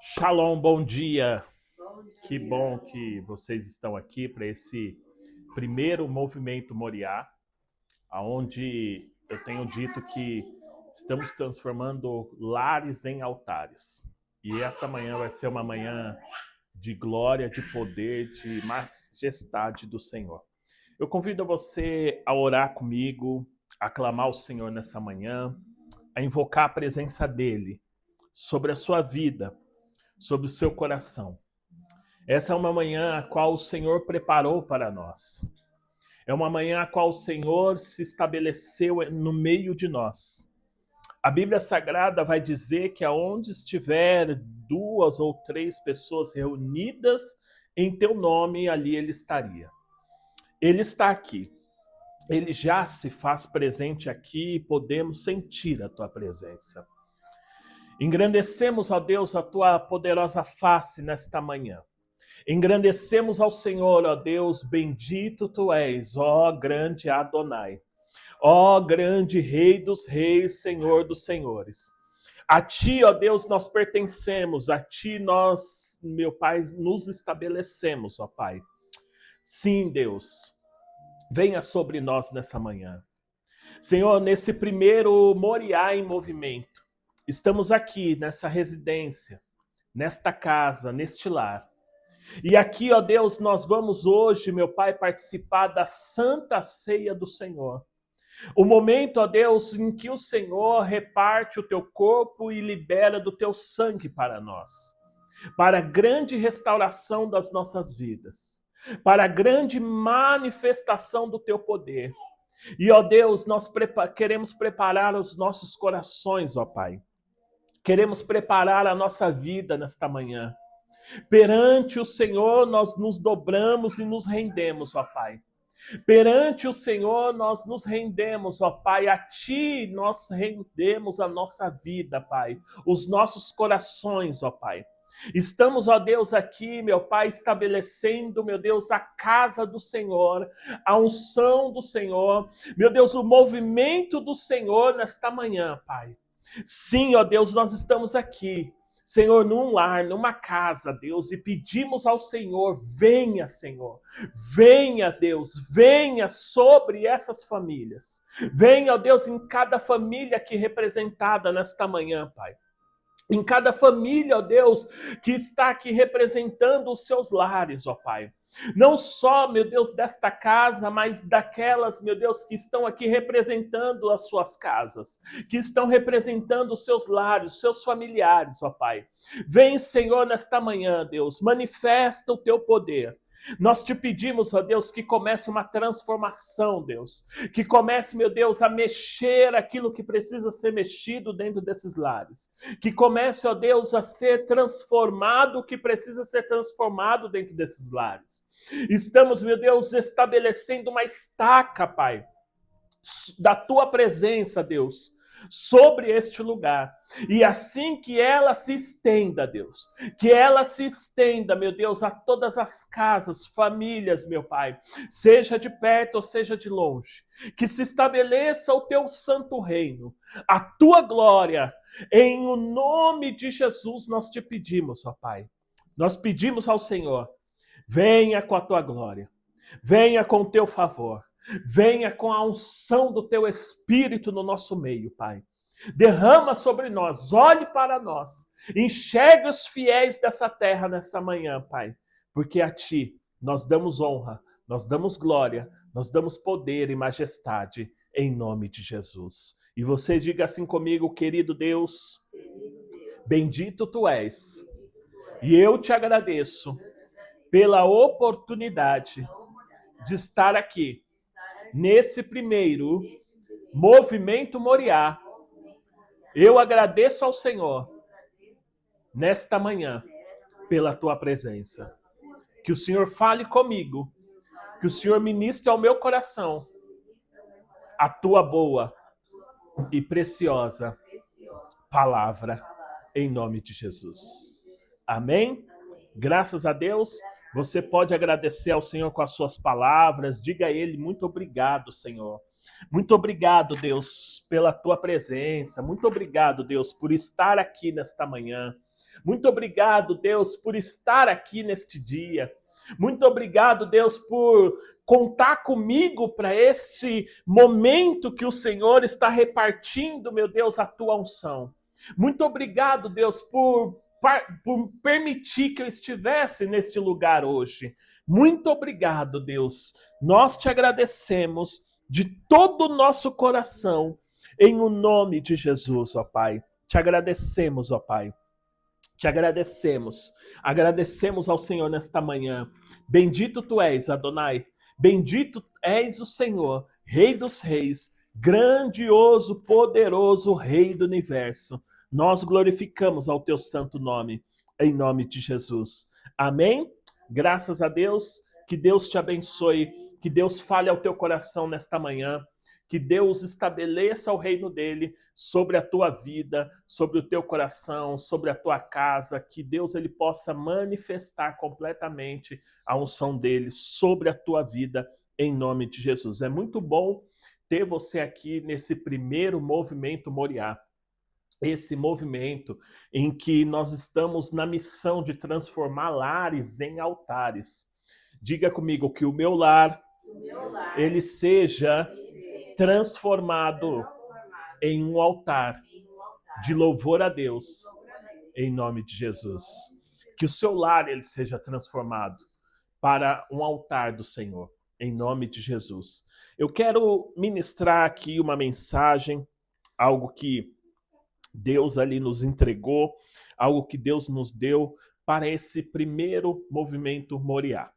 Shalom, bom dia. Bom Que dia. bom que vocês estão aqui para esse primeiro movimento Moriá, aonde eu tenho dito que estamos transformando lares em altares. E essa manhã vai ser uma manhã de glória, de poder, de majestade do Senhor. Eu convido você a orar comigo, a clamar ao Senhor nessa manhã, a invocar a presença dele sobre a sua vida, sobre o seu coração. Essa é uma manhã a qual o Senhor preparou para nós. É uma manhã a qual o Senhor se estabeleceu no meio de nós. A Bíblia Sagrada vai dizer que aonde estiver duas ou três pessoas reunidas em teu nome, ali ele estaria. Ele está aqui. Ele já se faz presente aqui e podemos sentir a tua presença. Engrandecemos, ó Deus, a tua poderosa face nesta manhã. Engrandecemos ao Senhor, ó Deus, bendito tu és, ó grande Adonai, ó grande Rei dos reis, Senhor dos senhores. A ti, ó Deus, nós pertencemos, a ti nós, meu Pai, nos estabelecemos, ó Pai. Sim, Deus, venha sobre nós nessa manhã. Senhor, nesse primeiro Moriá em movimento, estamos aqui nessa residência, nesta casa, neste lar. E aqui, ó Deus, nós vamos hoje, meu Pai, participar da Santa Ceia do Senhor. O momento, ó Deus, em que o Senhor reparte o teu corpo e libera do teu sangue para nós. Para a grande restauração das nossas vidas. Para a grande manifestação do teu poder. E, ó Deus, nós queremos preparar os nossos corações, ó Pai. Queremos preparar a nossa vida nesta manhã. Perante o Senhor, nós nos dobramos e nos rendemos, ó Pai. Perante o Senhor, nós nos rendemos, ó Pai. A Ti nós rendemos a nossa vida, Pai. Os nossos corações, ó Pai. Estamos, ó Deus, aqui, meu Pai, estabelecendo, meu Deus, a casa do Senhor, a unção do Senhor, meu Deus, o movimento do Senhor nesta manhã, Pai. Sim, ó Deus, nós estamos aqui, Senhor, num lar, numa casa, Deus, e pedimos ao Senhor, venha, Senhor, venha, Deus, venha sobre essas famílias. Venha, ó Deus, em cada família aqui representada nesta manhã, Pai. Em cada família, ó Deus, que está aqui representando os seus lares, ó Pai. Não só, meu Deus, desta casa, mas daquelas, meu Deus, que estão aqui representando as suas casas, que estão representando os seus lares, os seus familiares, ó Pai. Vem, Senhor, nesta manhã, Deus, manifesta o teu poder. Nós te pedimos, ó Deus, que comece uma transformação, Deus. Que comece, meu Deus, a mexer aquilo que precisa ser mexido dentro desses lares. Que comece, ó Deus, a ser transformado o que precisa ser transformado dentro desses lares. Estamos, meu Deus, estabelecendo uma estaca, Pai, da tua presença, Deus, sobre este lugar. E assim que ela se estenda, Deus, que ela se estenda, meu Deus, a todas as casas, famílias, meu Pai, seja de perto ou seja de longe, que se estabeleça o teu santo reino, a tua glória, em o nome de Jesus nós te pedimos, ó Pai. Nós pedimos ao Senhor, venha com a tua glória, venha com o teu favor. Venha com a unção do teu Espírito no nosso meio, Pai. Derrama sobre nós, olhe para nós, enxergue os fiéis dessa terra nessa manhã, Pai, porque a Ti nós damos honra, nós damos glória, nós damos poder e majestade, em nome de Jesus. E você diga assim comigo, querido Deus, bendito Tu és, e eu te agradeço pela oportunidade de estar aqui nesse primeiro movimento Moriá. Eu agradeço ao Senhor nesta manhã pela tua presença. Que o Senhor fale comigo, que o Senhor ministre ao meu coração a tua boa e preciosa palavra, em nome de Jesus. Amém? Graças a Deus. Você pode agradecer ao Senhor com as suas palavras. Diga a Ele, muito obrigado, Senhor. Muito obrigado, Deus, pela tua presença. Muito obrigado, Deus, por estar aqui nesta manhã. Muito obrigado, Deus, por estar aqui neste dia. Muito obrigado, Deus, por contar comigo para este momento que o Senhor está repartindo, meu Deus, a tua unção. Muito obrigado, Deus, por permitir que eu estivesse neste lugar hoje. Muito obrigado, Deus. Nós te agradecemos de todo o nosso coração, em o nome de Jesus, ó Pai. Te agradecemos, ó Pai. Te agradecemos. Agradecemos ao Senhor nesta manhã. Bendito tu és, Adonai. Bendito és o Senhor, Rei dos reis, grandioso, poderoso Rei do universo. Nós glorificamos ao teu santo nome, em nome de Jesus. Amém? Graças a Deus. Que Deus te abençoe. Que Deus fale ao teu coração nesta manhã. Que Deus estabeleça o reino dele sobre a tua vida, sobre o teu coração, sobre a tua casa, que Deus ele possa manifestar completamente a unção dele sobre a tua vida, em nome de Jesus. É muito bom ter você aqui nesse primeiro movimento Moriá. Esse movimento em que nós estamos na missão de transformar lares em altares. Diga comigo que o meu lar, ele seja transformado em um altar de louvor a Deus, em nome de Jesus. Que o seu lar ele seja transformado para um altar do Senhor, em nome de Jesus. Eu quero ministrar aqui uma mensagem, algo que Deus ali nos entregou, algo que Deus nos deu para esse primeiro movimento Moriá.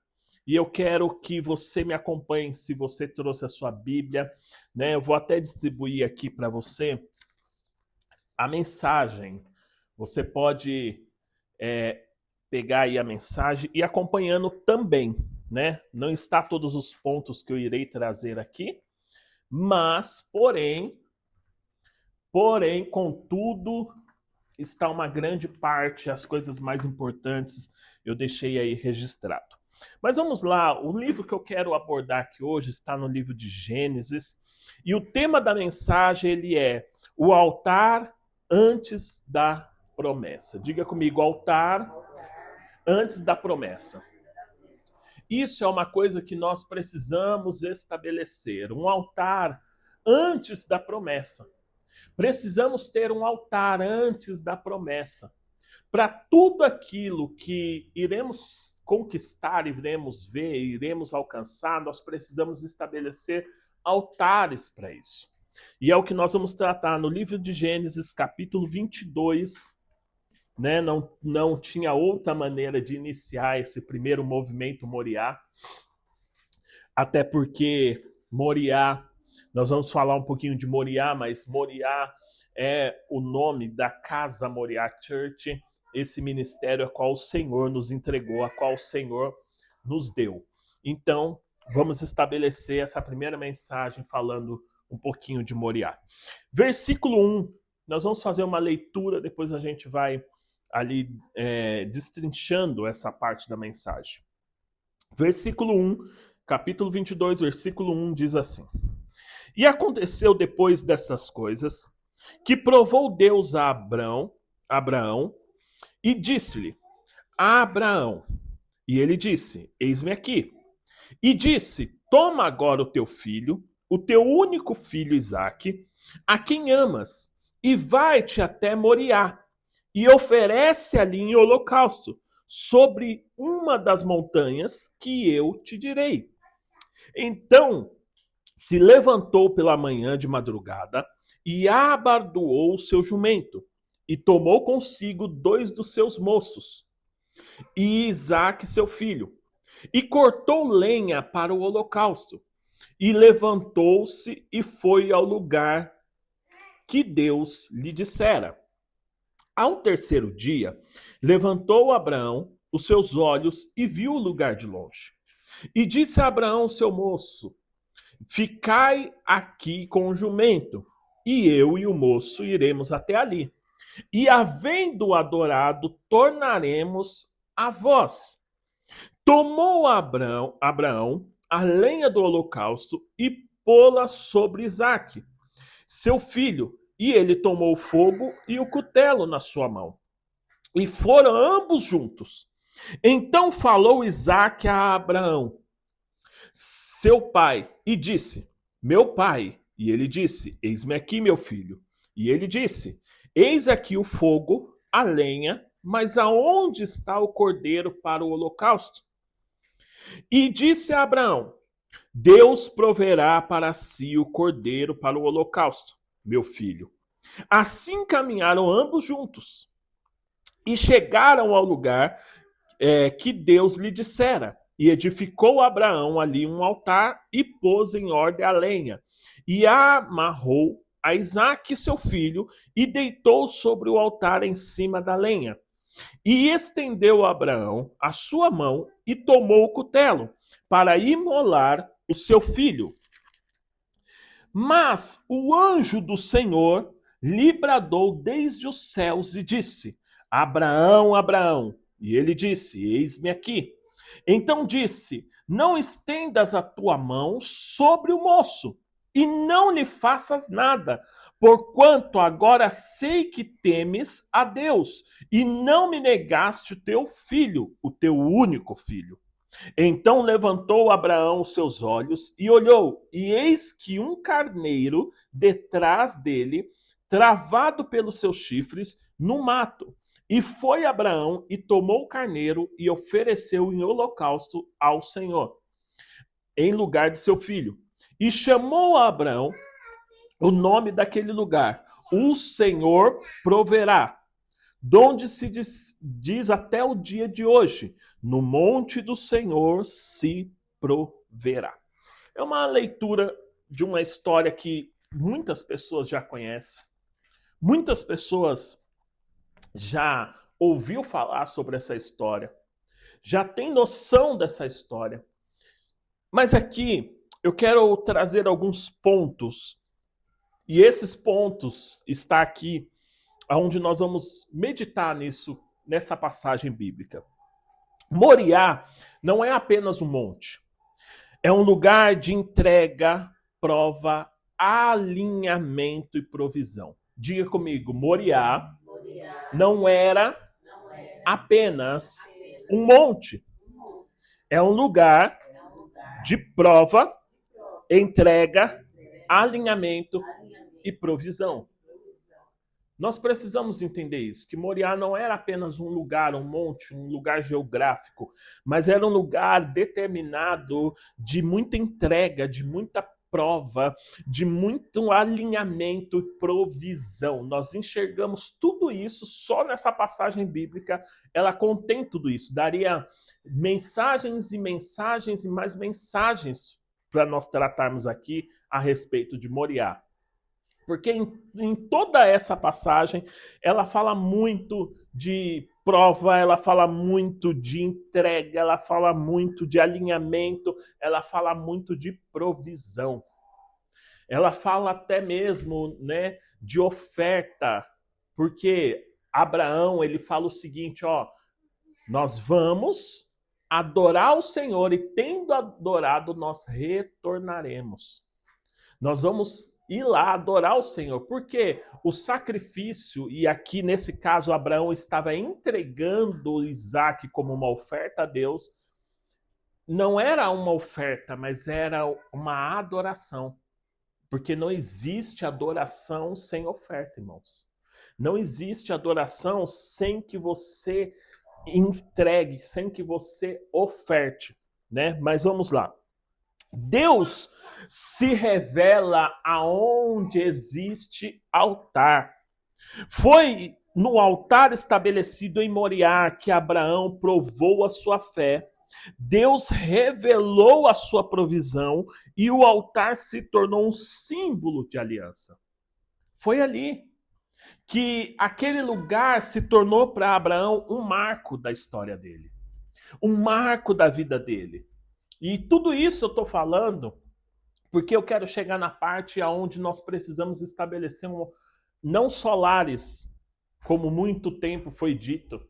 E eu quero que você me acompanhe, se você trouxe a sua Bíblia, né? Eu vou até distribuir aqui para você a mensagem. Você pode pegar aí a mensagem e acompanhando também, né? Não está todos os pontos que eu irei trazer aqui, mas, contudo, está uma grande parte, as coisas mais importantes eu deixei aí registrado. Mas vamos lá, o livro que eu quero abordar aqui hoje está no livro de Gênesis, e o tema da mensagem ele é o altar antes da promessa. Diga comigo, altar antes da promessa. Isso é uma coisa que nós precisamos estabelecer, um altar antes da promessa. Precisamos ter um altar antes da promessa. Para tudo aquilo que iremos conquistar, iremos ver, iremos alcançar, nós precisamos estabelecer altares para isso. E é o que nós vamos tratar no livro de Gênesis, capítulo 22. Né? Não tinha outra maneira de iniciar esse primeiro movimento Moriá. Até porque Moriá, nós vamos falar um pouquinho de Moriá, mas Moriá é o nome da Casa Moriá Church, esse ministério a qual o Senhor nos entregou, a qual o Senhor nos deu. Então, vamos estabelecer essa primeira mensagem falando um pouquinho de Moriá. Versículo 1, nós vamos fazer uma leitura, depois a gente vai ali destrinchando essa parte da mensagem. Versículo 1, capítulo 22, versículo 1 diz assim: E aconteceu depois dessas coisas, que provou Deus a Abraão, e disse-lhe: Abraão. E ele disse: Eis-me aqui. E disse: Toma agora o teu filho, o teu único filho Isaque, a quem amas, e vai-te até Moriá, e oferece ali em holocausto, sobre uma das montanhas que eu te direi. Então se levantou pela manhã de madrugada e abardoou o seu jumento, e tomou consigo 2 dos seus moços, e Isaque seu filho, e cortou lenha para o holocausto, e levantou-se e foi ao lugar que Deus lhe dissera. Ao terceiro dia, levantou Abraão os seus olhos e viu o lugar de longe. E disse a Abraão, seu moço: Ficai aqui com o jumento, e eu e o moço iremos até ali. E havendo adorado, tornaremos a vós. Tomou Abraão a lenha do holocausto e pô-la sobre Isaque, seu filho, e ele tomou o fogo e o cutelo na sua mão. E foram ambos juntos. Então falou Isaque a Abraão, seu pai, e disse: Meu pai. E ele disse: Eis-me aqui, meu filho. E ele disse: Eis aqui o fogo, a lenha, mas aonde está o cordeiro para o holocausto? E disse a Abraão: Deus proverá para si o cordeiro para o holocausto, meu filho. Assim caminharam ambos juntos e chegaram ao lugar que Deus lhe dissera. E edificou Abraão ali um altar e pôs em ordem a lenha. E amarrou a Isaque, seu filho, e deitou sobre o altar em cima da lenha. E estendeu Abraão a sua mão e tomou o cutelo para imolar o seu filho. Mas o anjo do Senhor lhe bradou desde os céus e disse: Abraão, Abraão. E ele disse: Eis-me aqui. Então disse: Não estendas a tua mão sobre o moço, e não lhe faças nada, porquanto agora sei que temes a Deus, e não me negaste o teu filho, o teu único filho. Então levantou Abraão os seus olhos e olhou, e eis que um carneiro detrás dele, travado pelos seus chifres, no mato. E foi Abraão e tomou o carneiro e ofereceu em holocausto ao Senhor, em lugar de seu filho. E chamou a Abraão o nome daquele lugar: O Senhor proverá. Donde se diz até o dia de hoje: no monte do Senhor se proverá. É uma leitura de uma história que muitas pessoas já conhecem, muitas pessoas já ouviu falar sobre essa história, já tem noção dessa história. Mas aqui eu quero trazer alguns pontos, e esses pontos está aqui onde nós vamos meditar nisso, nessa passagem bíblica. Moriá não é apenas um monte, é um lugar de entrega, prova, alinhamento e provisão. Diga comigo, Moriá não era apenas um monte, é um lugar de prova, entrega, alinhamento e provisão. Nós precisamos entender isso, que Moriá não era apenas um lugar, um monte, um lugar geográfico, mas era um lugar determinado de muita entrega, de muita prova, de muito alinhamento e provisão. Nós enxergamos tudo isso só nessa passagem bíblica, ela contém tudo isso. Daria mensagens e mensagens e mais mensagens para nós tratarmos aqui a respeito de Moriá. Porque em toda essa passagem, ela fala muito de prova, ela fala muito de entrega, ela fala muito de alinhamento, ela fala muito de provisão. Ela fala até mesmo, né, de oferta, porque Abraão, ele fala o seguinte, ó, nós vamos adorar o Senhor e tendo adorado, nós retornaremos. Nós vamos ir lá adorar o Senhor, porque o sacrifício, e aqui nesse caso Abraão estava entregando Isaac como uma oferta a Deus, não era uma oferta, mas era uma adoração. Porque não existe adoração sem oferta, irmãos. Não existe adoração sem que você entregue, sem que você oferte, né? Mas vamos lá. Deus se revela aonde existe altar. Foi no altar estabelecido em Moriá que Abraão provou a sua fé. Deus revelou a sua provisão e o altar se tornou um símbolo de aliança. Foi ali que aquele lugar se tornou para Abraão um marco da história dele, um marco da vida dele. E tudo isso eu estou falando porque eu quero chegar na parte onde nós precisamos estabelecer não só lares, como muito tempo foi dito.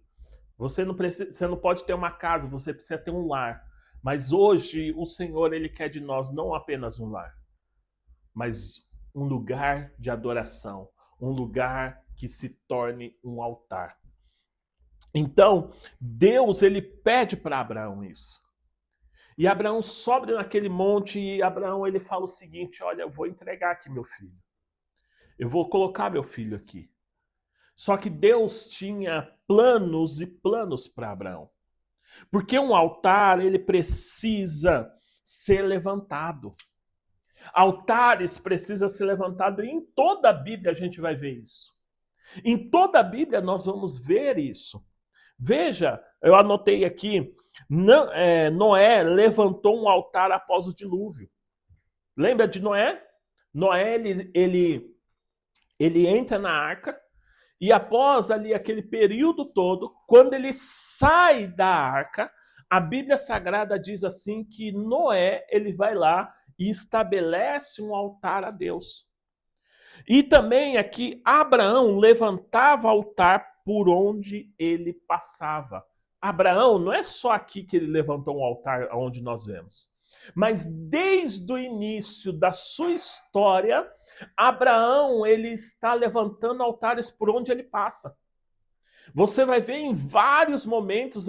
Você não pode ter uma casa, você precisa ter um lar. Mas hoje o Senhor, ele quer de nós não apenas um lar, mas um lugar de adoração, um lugar que se torne um altar. Então, Deus, ele pede para Abraão isso. E Abraão sobe naquele monte e Abraão, ele fala o seguinte, olha, eu vou entregar aqui meu filho. Eu vou colocar meu filho aqui. Só que Deus tinha planos e planos para Abraão. Porque um altar, ele precisa ser levantado. Altares precisam ser levantados. E em toda a Bíblia a gente vai ver isso. Em toda a Bíblia nós vamos ver isso. Veja, eu anotei aqui, Noé levantou um altar após o dilúvio. Lembra de Noé? Noé, ele entra na arca e após ali aquele período todo, quando ele sai da arca, a Bíblia Sagrada diz assim que Noé, ele vai lá e estabelece um altar a Deus. E também aqui Abraão levantava altar por onde ele passava. Abraão, não é só aqui que ele levantou um altar onde nós vemos, mas desde o início da sua história, Abraão, ele está levantando altares por onde ele passa. Você vai ver em vários momentos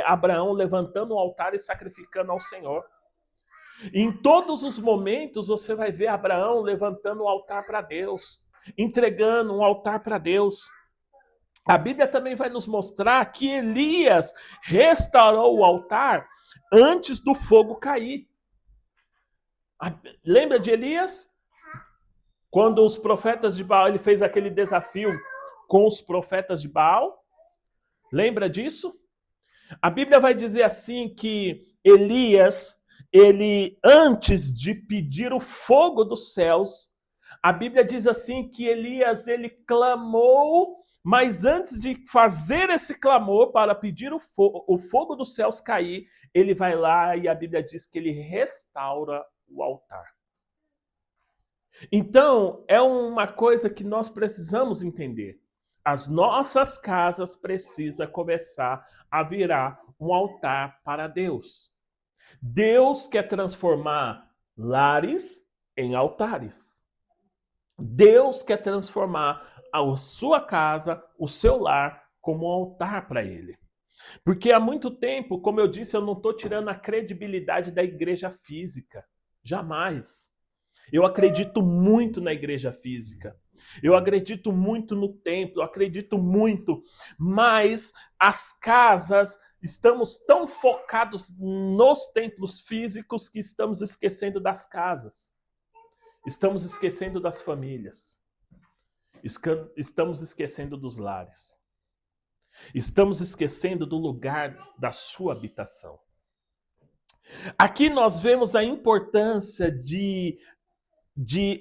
Abraão levantando um altar e sacrificando ao Senhor. Em todos os momentos você vai ver Abraão levantando um altar para Deus, entregando um altar para Deus. A Bíblia também vai nos mostrar que Elias restaurou o altar antes do fogo cair. Lembra de Elias? Quando os profetas de Baal, ele fez aquele desafio com os profetas de Baal. Lembra disso? A Bíblia vai dizer assim que Elias, ele antes de pedir o fogo dos céus, a Bíblia diz assim que Elias, ele clamou, mas antes de fazer esse clamor para pedir o fogo dos céus cair, ele vai lá e a Bíblia diz que ele restaura o altar. Então, é uma coisa que nós precisamos entender. As nossas casas precisam começar a virar um altar para Deus. Deus quer transformar lares em altares. Deus quer transformar a sua casa, o seu lar, como um altar para Ele. Porque há muito tempo, como eu disse, eu não estou tirando a credibilidade da igreja física. Jamais. Eu acredito muito na igreja física. Eu acredito muito no templo, eu acredito muito, mas as casas, estamos tão focados nos templos físicos que estamos esquecendo das casas. Estamos esquecendo das famílias. Estamos esquecendo dos lares. Estamos esquecendo do lugar da sua habitação. Aqui nós vemos a importância de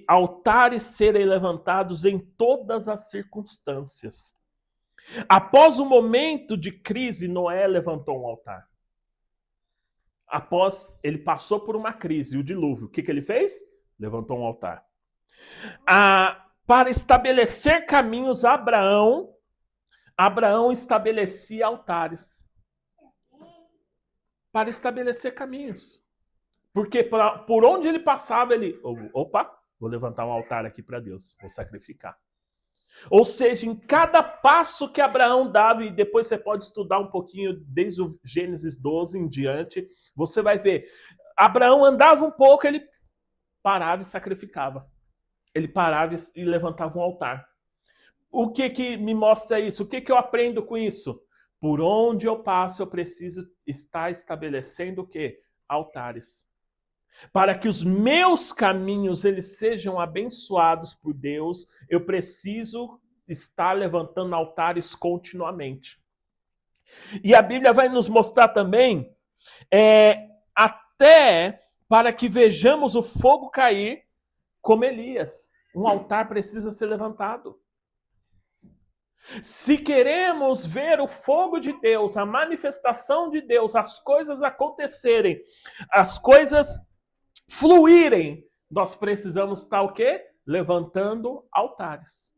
altares serem levantados em todas as circunstâncias. Após o momento de crise, Noé levantou um altar. Após ele passou por uma crise, o dilúvio, o que ele fez? Levantou um altar. Para estabelecer caminhos, Abraão estabelecia altares. Para estabelecer caminhos. Porque por onde ele passava, ele... Opa, vou levantar um altar aqui para Deus, vou sacrificar. Ou seja, em cada passo que Abraão dava, e depois você pode estudar um pouquinho desde o Gênesis 12 em diante, você vai ver. Abraão andava um pouco, ele parava e sacrificava. Ele parava e levantava um altar. O que me mostra isso? O que eu aprendo com isso? Por onde eu passo, eu preciso estar estabelecendo o quê? Altares. Para que os meus caminhos eles sejam abençoados por Deus, eu preciso estar levantando altares continuamente. E a Bíblia vai nos mostrar também, até para que vejamos o fogo cair, como Elias. Um altar precisa ser levantado. Se queremos ver o fogo de Deus, a manifestação de Deus, as coisas acontecerem, as coisas fluírem, nós precisamos estar o quê? Levantando altares.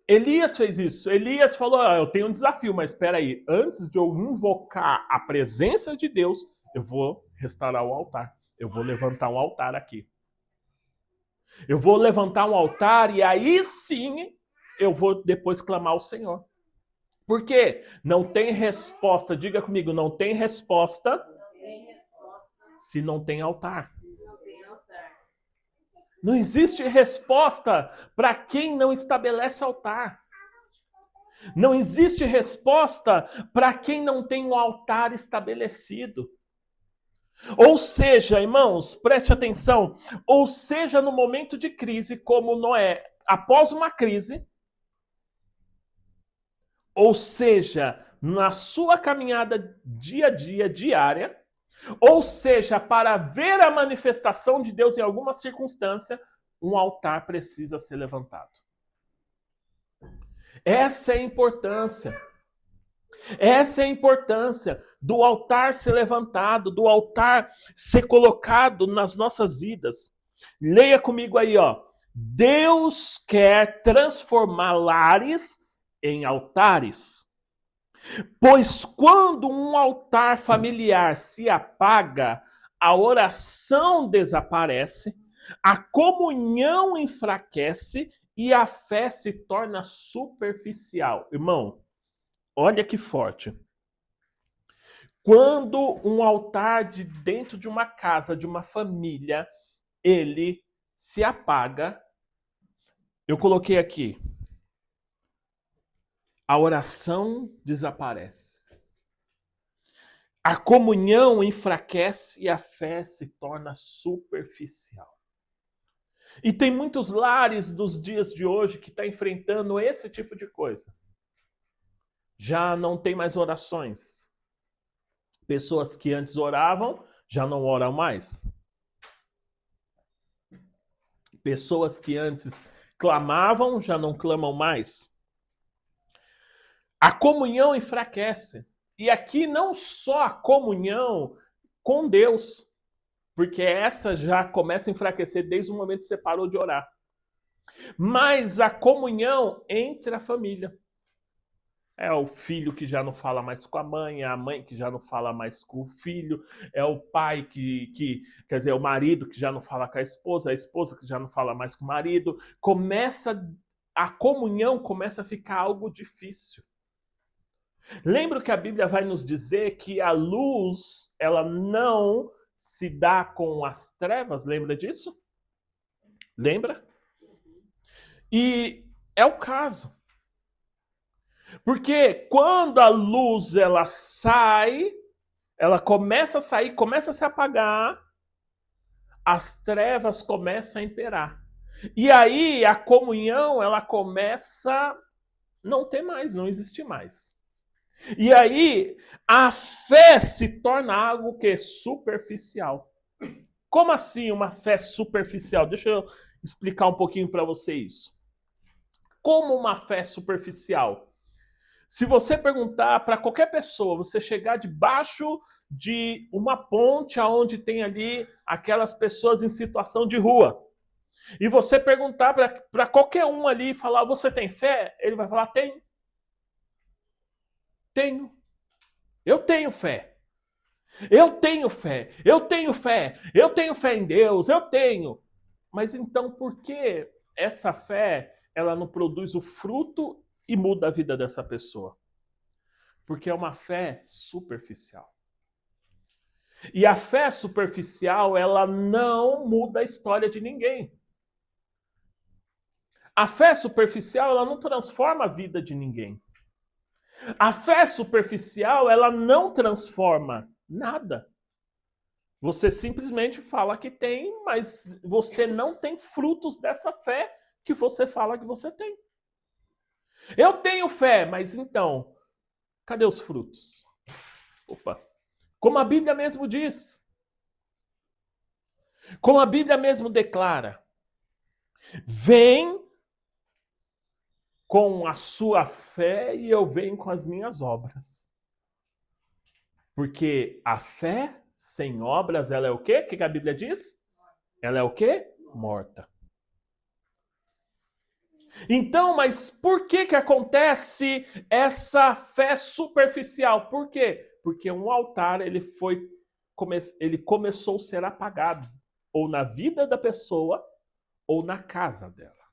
Elias fez isso. Elias falou, eu tenho um desafio, mas espera aí, antes de eu invocar a presença de Deus, eu vou restaurar o altar. Eu vou levantar um altar aqui. Eu vou levantar um altar e aí sim eu vou depois clamar ao Senhor. Por quê? Não tem resposta. Diga comigo, não tem resposta se não tem altar. Não existe resposta para quem não estabelece altar. Não existe resposta para quem não tem um altar estabelecido. Ou seja, irmãos, preste atenção, ou seja, no momento de crise, como Noé, após uma crise, ou seja, na sua caminhada dia a dia, diária, ou seja, para ver a manifestação de Deus em alguma circunstância, um altar precisa ser levantado. Essa é a importância. Essa é a importância do altar ser levantado, do altar ser colocado nas nossas vidas. Leia comigo aí, ó. Deus quer transformar lares em altares. Pois quando um altar familiar se apaga, a oração desaparece, a comunhão enfraquece e a fé se torna superficial. Irmão, olha que forte. Quando um altar de dentro de uma casa, de uma família, ele se apaga, eu coloquei aqui, a oração desaparece. A comunhão enfraquece e a fé se torna superficial. E tem muitos lares dos dias de hoje que estão enfrentando esse tipo de coisa. Já não tem mais orações. Pessoas que antes oravam, já não oram mais. Pessoas que antes clamavam, já não clamam mais. A comunhão enfraquece. E aqui não só a comunhão com Deus, porque essa já começa a enfraquecer desde o momento que você parou de orar. Mas a comunhão entre a família. É o filho que já não fala mais com a mãe que já não fala mais com o filho, é o pai quer dizer, o marido que já não fala com a esposa que já não fala mais com o marido. A comunhão começa a ficar algo difícil. Lembra que a Bíblia vai nos dizer que a luz, ela não se dá com as trevas? Lembra disso? Lembra? E é o caso. Porque quando a luz ela sai, ela começa a sair, começa a se apagar, as trevas começam a imperar. E aí a comunhão ela começa a não ter mais, não existir mais. E aí a fé se torna algo que é superficial. Como assim uma fé superficial? Deixa eu explicar um pouquinho para você isso. Como uma fé superficial? Se você perguntar para qualquer pessoa, você chegar debaixo de uma ponte aonde tem ali aquelas pessoas em situação de rua, e você perguntar para qualquer um ali e falar, você tem fé? Ele vai falar, tenho. Tenho. Eu tenho fé. Eu tenho fé. Eu tenho fé. Eu tenho fé em Deus. Eu tenho. Mas então por que essa fé ela não produz o fruto e muda a vida dessa pessoa? Porque é uma fé superficial. E a fé superficial, ela não muda a história de ninguém. A fé superficial, ela não transforma a vida de ninguém. A fé superficial, ela não transforma nada. Você simplesmente fala que tem, mas você não tem frutos dessa fé que você fala que você tem. Eu tenho fé, mas então, cadê os frutos? Opa. Como a Bíblia mesmo diz. Como a Bíblia mesmo declara. Vem com a sua fé e eu venho com as minhas obras. Porque a fé sem obras, ela é o quê? O que a Bíblia diz? Ela é o quê? Morta. Então, mas por que acontece essa fé superficial? Por quê? Porque um altar ele começou a ser apagado, ou na vida da pessoa, ou na casa dela.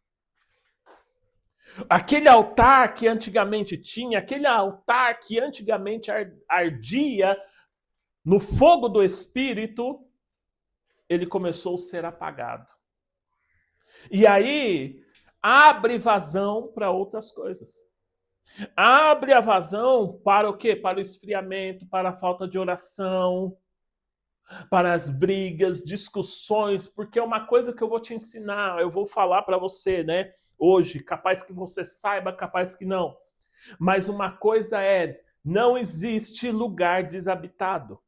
Aquele altar que antigamente tinha, aquele altar que antigamente ardia no fogo do Espírito, ele começou a ser apagado. E aí abre vazão para outras coisas. Abre a vazão para o quê? Para o esfriamento, para a falta de oração, para as brigas, discussões, porque é uma coisa que eu vou te ensinar, eu vou falar para você, né? Hoje, capaz que você saiba, capaz que não. Mas uma coisa é, não existe lugar desabitado.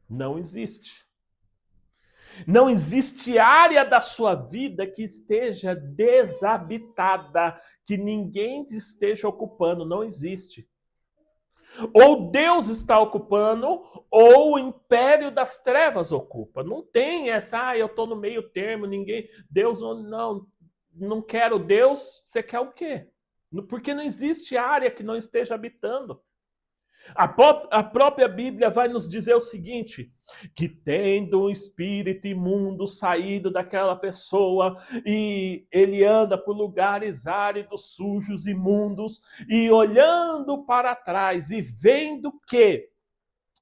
Não existe. Não existe área da sua vida que esteja desabitada, que ninguém esteja ocupando. Não existe. Ou Deus está ocupando, ou o império das trevas ocupa. Não tem essa, eu estou no meio termo, ninguém. Deus não quero Deus, você quer o quê? Porque não existe área que não esteja habitando. A própria Bíblia vai nos dizer o seguinte: que tendo um espírito imundo saído daquela pessoa, e ele anda por lugares áridos, sujos, imundos, e olhando para trás e vendo que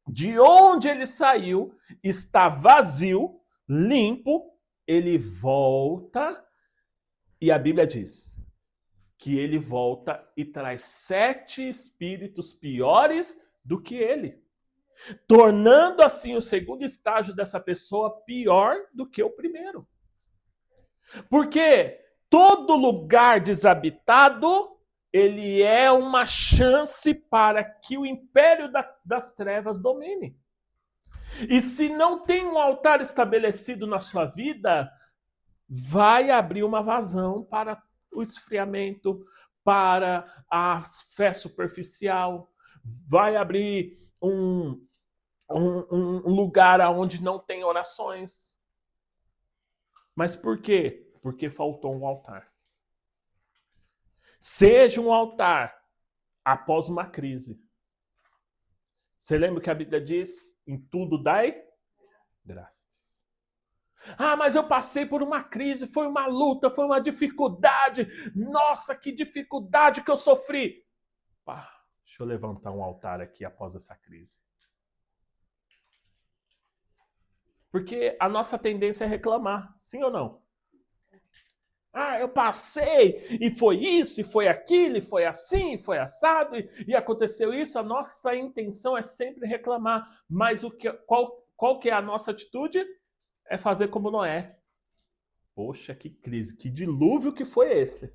de onde ele saiu está vazio, limpo, ele volta, e a Bíblia diz que ele volta e traz 7 espíritos piores do que ele, tornando assim o segundo estágio dessa pessoa pior do que o primeiro. Porque todo lugar desabitado, ele é uma chance para que o império das trevas domine. E se não tem um altar estabelecido na sua vida, vai abrir uma vazão para o esfriamento, para a fé superficial, vai abrir um lugar onde não tem orações. Mas por quê? Porque faltou um altar. Seja um altar após uma crise. Você lembra que a Bíblia diz? Em tudo dai graças. Ah, mas eu passei por uma crise, foi uma luta, foi uma dificuldade. Nossa, que dificuldade que eu sofri. Pá, deixa eu levantar um altar aqui após essa crise. Porque a nossa tendência é reclamar, sim ou não? Ah, eu passei, e foi isso, e foi aquilo, e foi assim, e foi assado, e aconteceu isso. A nossa intenção é sempre reclamar. Mas qual que é a nossa atitude? É fazer como Noé. Poxa, que crise, que dilúvio que foi esse.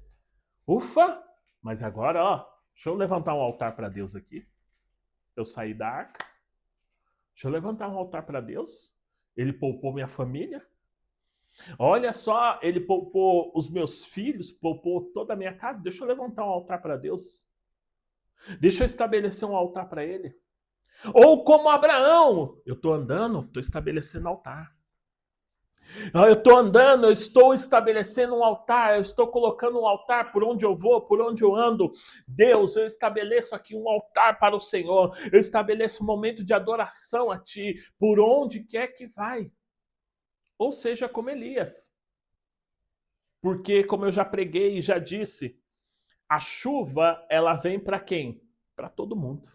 Ufa! Mas agora, ó, deixa eu levantar um altar para Deus aqui. Eu saí da arca. Deixa eu levantar um altar para Deus. Ele poupou minha família. Olha só, ele poupou os meus filhos, poupou toda a minha casa. Deixa eu levantar um altar para Deus. Deixa eu estabelecer um altar para ele. Ou como Abraão, eu estou andando, estou estabelecendo altar. Eu estou andando, eu estou estabelecendo um altar, eu estou colocando um altar por onde eu vou, por onde eu ando. Deus, eu estabeleço aqui um altar para o Senhor. Eu estabeleço um momento de adoração a Ti, por onde quer que vai. Ou seja, como Elias. Porque, como eu já preguei e já disse, a chuva, ela vem para quem? Para todo mundo.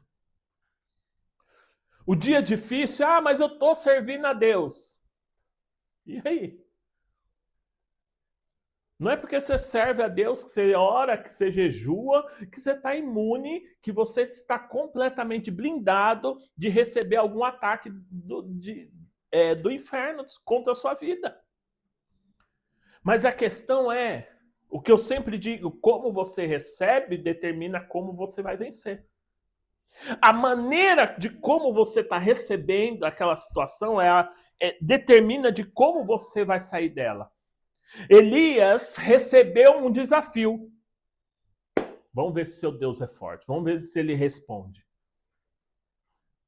O dia difícil, mas eu estou servindo a Deus. E aí? Não é porque você serve a Deus, que você ora, que você jejua, que você está imune, que você está completamente blindado de receber algum ataque do inferno contra a sua vida. Mas a questão é, o que eu sempre digo, como você recebe determina como você vai vencer. A maneira de como você está recebendo aquela situação determina de como você vai sair dela. Elias recebeu um desafio. Vamos ver se seu Deus é forte. Vamos ver se ele responde.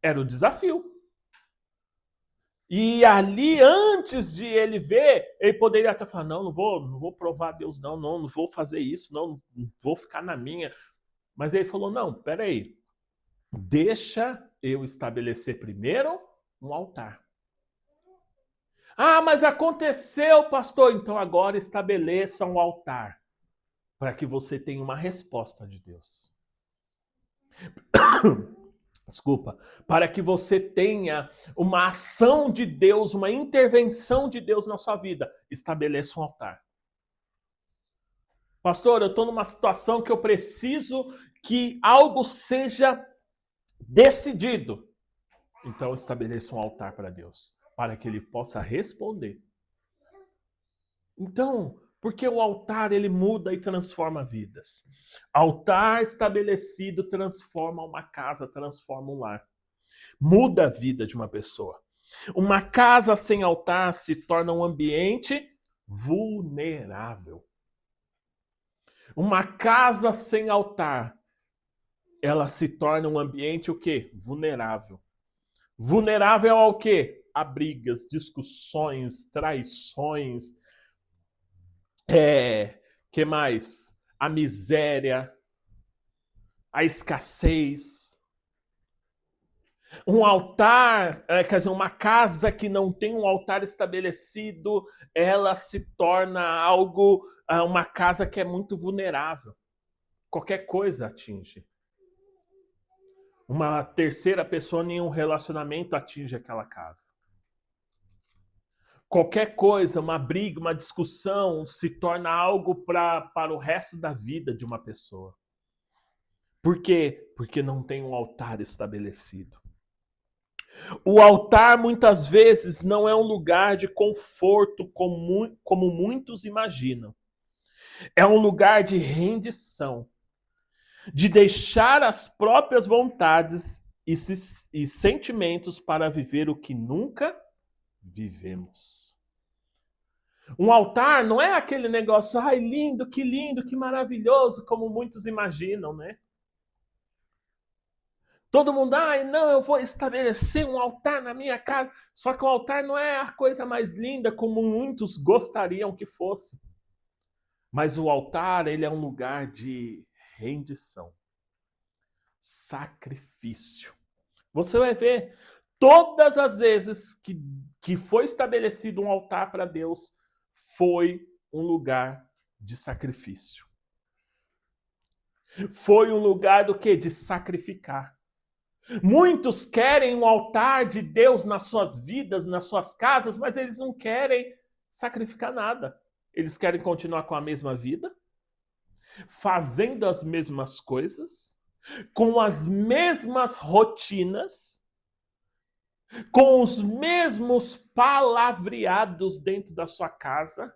Era o desafio. E ali, antes de ele ver, ele poderia até falar, não vou provar a Deus, não vou fazer isso, não vou ficar na minha. Mas ele falou, não, peraí, deixa eu estabelecer primeiro um altar. Ah, mas aconteceu, pastor, então agora estabeleça um altar. para que você tenha uma resposta de Deus. Desculpa, para que você tenha uma ação de Deus, uma intervenção de Deus na sua vida, estabeleça um altar. Pastor, eu estou numa situação que eu preciso que algo seja decidido. Então estabeleça um altar para Deus, para que Ele possa responder. Então, porque o altar ele muda e transforma vidas. Altar estabelecido transforma uma casa, transforma um lar. Muda a vida de uma pessoa. Uma casa sem altar se torna um ambiente vulnerável. Uma casa sem altar, ela se torna um ambiente o quê? Vulnerável. Vulnerável ao quê? A brigas, discussões, traições, que mais? A miséria, a escassez. Um altar, quer dizer, uma casa que não tem um altar estabelecido, ela se torna algo, uma casa que é muito vulnerável. Qualquer coisa atinge. Uma terceira pessoa em um relacionamento atinge aquela casa. Qualquer coisa, uma briga, uma discussão, se torna algo para o resto da vida de uma pessoa. Por quê? Porque não tem um altar estabelecido. O altar, muitas vezes, não é um lugar de conforto como muitos imaginam. É um lugar de rendição, de deixar as próprias vontades e sentimentos para viver o que nunca vivemos. Um altar não é aquele negócio, ai, lindo, que maravilhoso, como muitos imaginam, né? Todo mundo, ai, não, eu vou estabelecer um altar na minha casa. Só que o altar não é a coisa mais linda como muitos gostariam que fosse. Mas o altar, ele é um lugar de rendição, sacrifício. Você vai ver, todas as vezes que foi estabelecido um altar para Deus, foi um lugar de sacrifício. Foi um lugar do quê? De sacrificar. Muitos querem um altar de Deus nas suas vidas, nas suas casas, mas eles não querem sacrificar nada. Eles querem continuar com a mesma vida, fazendo as mesmas coisas, com as mesmas rotinas, com os mesmos palavreados dentro da sua casa,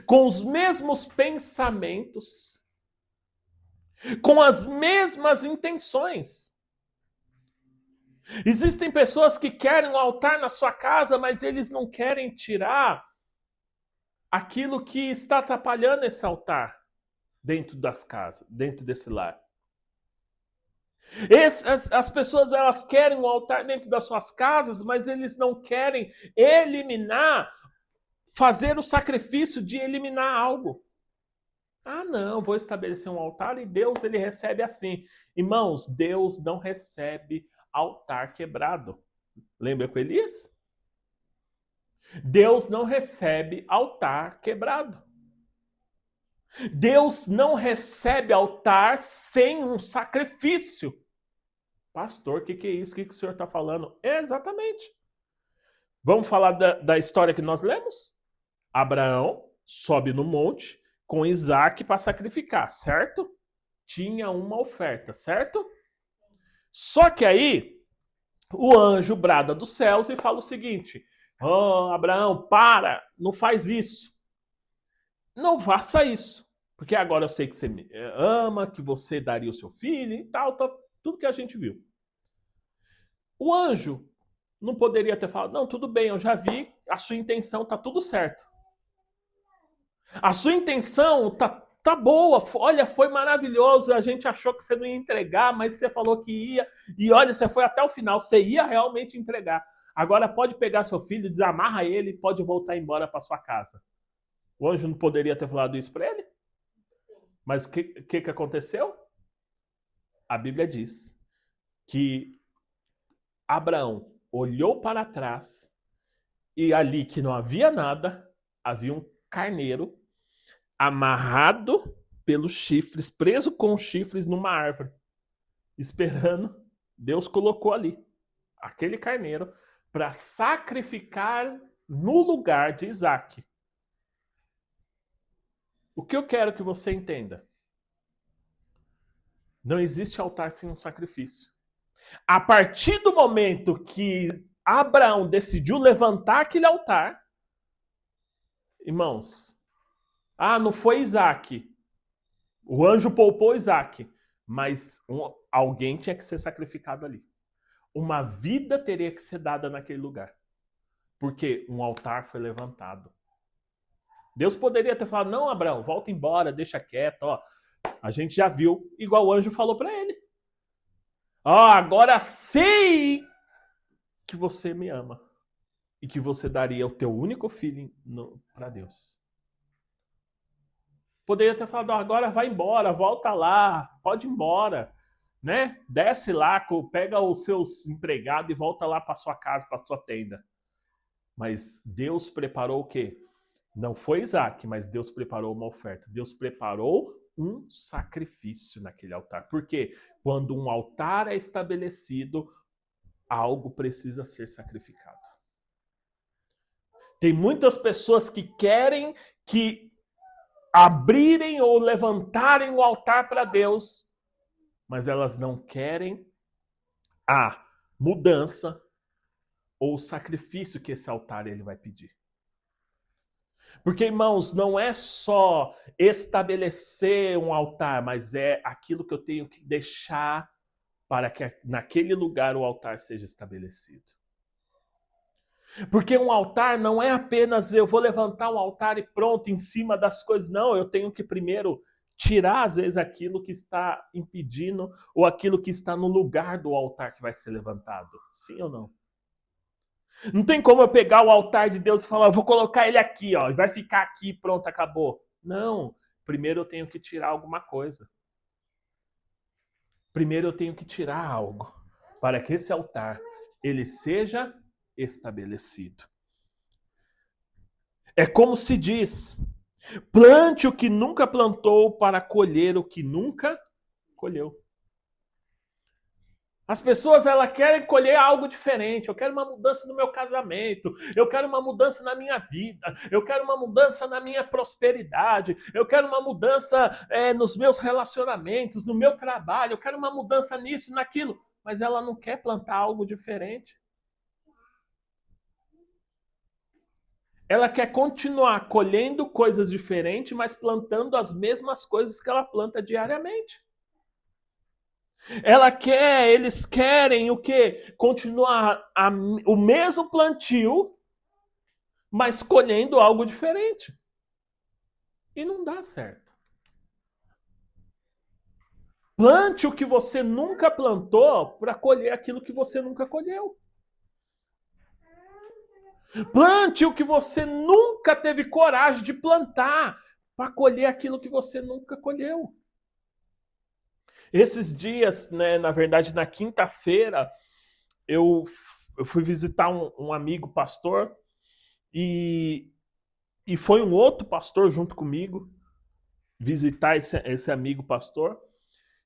com os mesmos pensamentos, com as mesmas intenções. Existem pessoas que querem um altar na sua casa, mas eles não querem tirar aquilo que está atrapalhando esse altar dentro das casas, dentro desse lar. As pessoas elas querem um altar dentro das suas casas, mas eles não querem eliminar, fazer o sacrifício de eliminar algo. Ah, não, vou estabelecer um altar e Deus ele recebe assim. Irmãos, Deus não recebe altar quebrado. Lembra com Elias? Deus não recebe altar quebrado. Deus não recebe altar sem um sacrifício. Pastor, o que é isso? O que o senhor está falando? Exatamente. Vamos falar da história que nós lemos? Abraão sobe no monte com Isaac para sacrificar, certo? Tinha uma oferta, certo? Só que aí o anjo brada dos céus e fala o seguinte: oh, Abraão, para, não faz isso. Não faça isso. Porque agora eu sei que você me ama, que você daria o seu filho e tal, tudo que a gente viu. O anjo não poderia ter falado, não, tudo bem, eu já vi, a sua intenção tá tudo certo. A sua intenção tá boa, olha, foi maravilhoso, a gente achou que você não ia entregar, mas você falou que ia, e olha, você foi até o final, você ia realmente entregar. Agora pode pegar seu filho, desamarra ele e pode voltar embora para sua casa. O anjo não poderia ter falado isso para ele? Mas o que aconteceu? A Bíblia diz que Abraão olhou para trás e ali que não havia nada, havia um carneiro amarrado pelos chifres, preso com os chifres numa árvore, esperando. Deus colocou ali aquele carneiro para sacrificar no lugar de Isaac. O que eu quero que você entenda? Não existe altar sem um sacrifício. A partir do momento que Abraão decidiu levantar aquele altar, irmãos, não foi Isaac. O anjo poupou Isaac, mas alguém tinha que ser sacrificado ali. Uma vida teria que ser dada naquele lugar, porque um altar foi levantado. Deus poderia ter falado, não, Abraão, volta embora, deixa quieto, ó. A gente já viu, igual o anjo falou para ele. Agora sei que você me ama e que você daria o teu único filho para Deus. Poderia ter falado, agora vai embora, volta lá, pode ir embora, né? Desce lá, pega os seus empregados e volta lá para sua casa, para sua tenda. Mas Deus preparou o quê? Não foi Isaac, mas Deus preparou uma oferta. Deus preparou um sacrifício naquele altar. Porque quando um altar é estabelecido, algo precisa ser sacrificado. Tem muitas pessoas que querem que abrirem ou levantarem o altar para Deus, mas elas não querem a mudança ou o sacrifício que esse altar ele vai pedir. Porque, irmãos, não é só estabelecer um altar, mas é aquilo que eu tenho que deixar para que naquele lugar o altar seja estabelecido. Porque um altar não é apenas eu vou levantar um altar e pronto, em cima das coisas. Não, eu tenho que primeiro tirar, às vezes, aquilo que está impedindo ou aquilo que está no lugar do altar que vai ser levantado. Sim ou não? Não tem como eu pegar o altar de Deus e falar, vou colocar ele aqui, ó, e vai ficar aqui, pronto, acabou. Não, primeiro eu tenho que tirar alguma coisa. Primeiro eu tenho que tirar algo para que esse altar ele seja estabelecido. É como se diz, plante o que nunca plantou para colher o que nunca colheu. As pessoas elas querem colher algo diferente. Eu quero uma mudança no meu casamento. Eu quero uma mudança na minha vida. Eu quero uma mudança na minha prosperidade. Eu quero uma mudança nos meus relacionamentos, no meu trabalho. Eu quero uma mudança nisso, naquilo. Mas ela não quer plantar algo diferente. Ela quer continuar colhendo coisas diferentes, mas plantando as mesmas coisas que ela planta diariamente. Eles querem o quê? Continuar o mesmo plantio, mas colhendo algo diferente. E não dá certo. Plante o que você nunca plantou para colher aquilo que você nunca colheu. Plante o que você nunca teve coragem de plantar para colher aquilo que você nunca colheu. Esses dias, né, na verdade, na quinta-feira, eu fui visitar um amigo pastor e foi um outro pastor junto comigo visitar esse amigo pastor.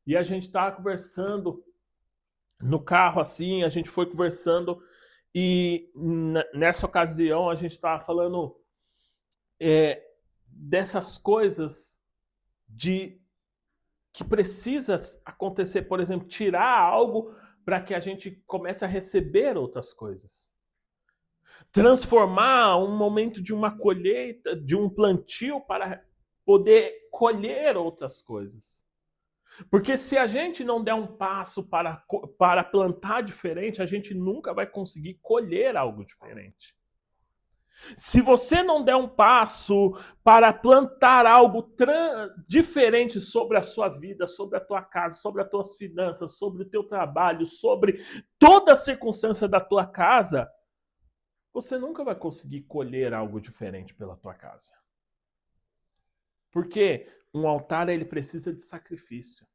E a gente estava conversando no carro, assim, a gente foi conversando e nessa ocasião a gente estava falando dessas coisas que precisa acontecer, por exemplo, tirar algo para que a gente comece a receber outras coisas. Transformar um momento de uma colheita, de um plantio para poder colher outras coisas. Porque se a gente não der um passo para plantar diferente, a gente nunca vai conseguir colher algo diferente. Se você não der um passo para plantar algo diferente sobre a sua vida, sobre a tua casa, sobre as tuas finanças, sobre o teu trabalho, sobre toda a circunstância da tua casa, você nunca vai conseguir colher algo diferente pela tua casa. Porque um altar ele precisa de sacrifício.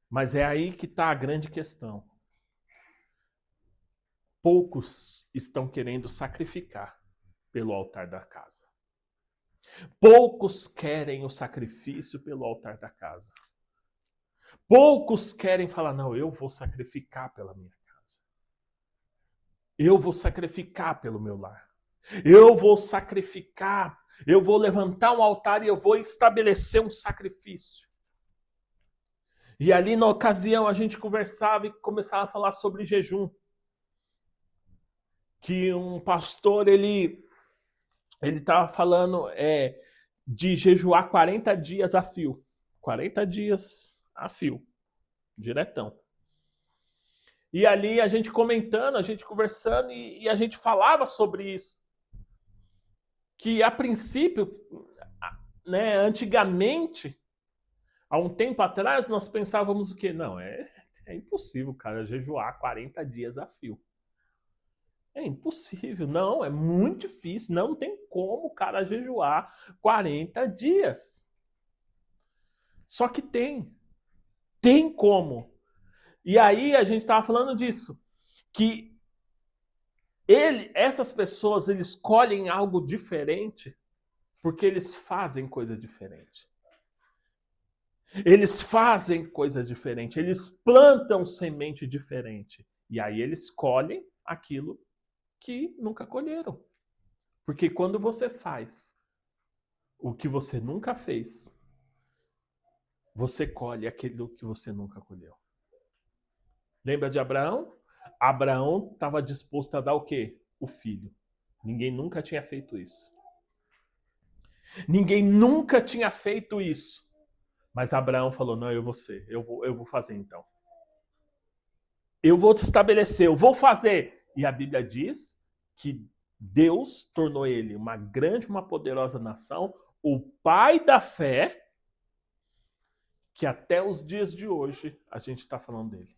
Mas é aí que está a grande questão. Poucos estão querendo sacrificar pelo altar da casa. Poucos querem o sacrifício pelo altar da casa. Poucos querem falar, não, eu vou sacrificar pela minha casa. Eu vou sacrificar pelo meu lar. Eu vou sacrificar, eu vou levantar um altar e eu vou estabelecer um sacrifício. E ali na ocasião a gente conversava e começava a falar sobre jejum. Que um pastor, ele estava falando de jejuar 40 dias a fio. 40 dias a fio, diretão. E ali a gente comentando, a gente conversando e a gente falava sobre isso. Que a princípio, né, antigamente, há um tempo atrás, nós pensávamos o quê? Não, é impossível, cara, jejuar 40 dias a fio. É impossível, não, é muito difícil, não tem como o cara jejuar 40 dias. Só que tem como. E aí a gente estava falando disso, que essas pessoas, eles escolhem algo diferente porque eles fazem coisa diferente. Eles fazem coisa diferente, eles plantam semente diferente. E aí eles colhem aquilo que nunca colheram. Porque quando você faz o que você nunca fez, você colhe aquilo que você nunca colheu. Lembra de Abraão? Abraão estava disposto a dar o quê? O filho. Ninguém nunca tinha feito isso. Ninguém nunca tinha feito isso. Mas Abraão falou, não, eu vou fazer então. Eu vou te estabelecer, eu vou fazer. E a Bíblia diz que Deus tornou ele uma grande, uma poderosa nação, o pai da fé, que até os dias de hoje a gente está falando dele.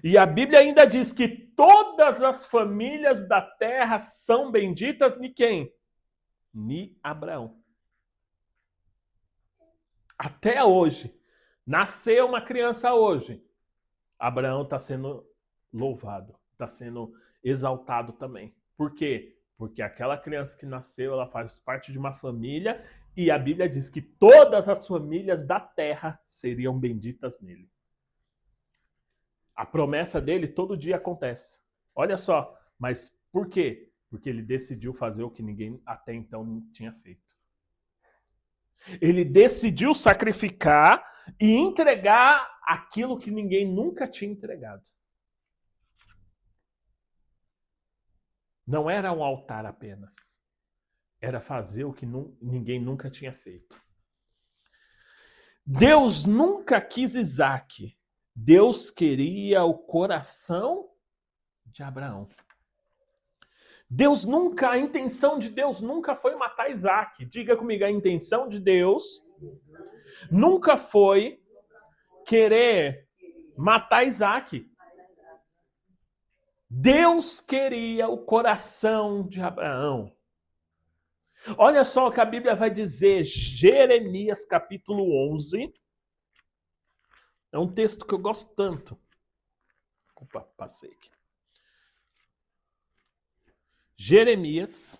E a Bíblia ainda diz que todas as famílias da terra são benditas de quem? De Abraão. Até hoje. Nasceu uma criança hoje. Abraão está sendo louvado, está sendo exaltado também. Por quê? Porque aquela criança que nasceu, ela faz parte de uma família e a Bíblia diz que todas as famílias da terra seriam benditas nele. A promessa dele todo dia acontece. Olha só, mas por quê? Porque ele decidiu fazer o que ninguém até então tinha feito. Ele decidiu sacrificar e entregar aquilo que ninguém nunca tinha entregado. Não era um altar apenas. Era fazer o que ninguém nunca tinha feito. Deus nunca quis Isaac. Deus queria o coração de Abraão. A intenção de Deus nunca foi matar Isaac. Diga comigo, a intenção de Deus nunca foi querer matar Isaac. Deus queria o coração de Abraão. Olha só o que a Bíblia vai dizer, Jeremias capítulo 11. É um texto que eu gosto tanto. Opa, passei aqui. Jeremias.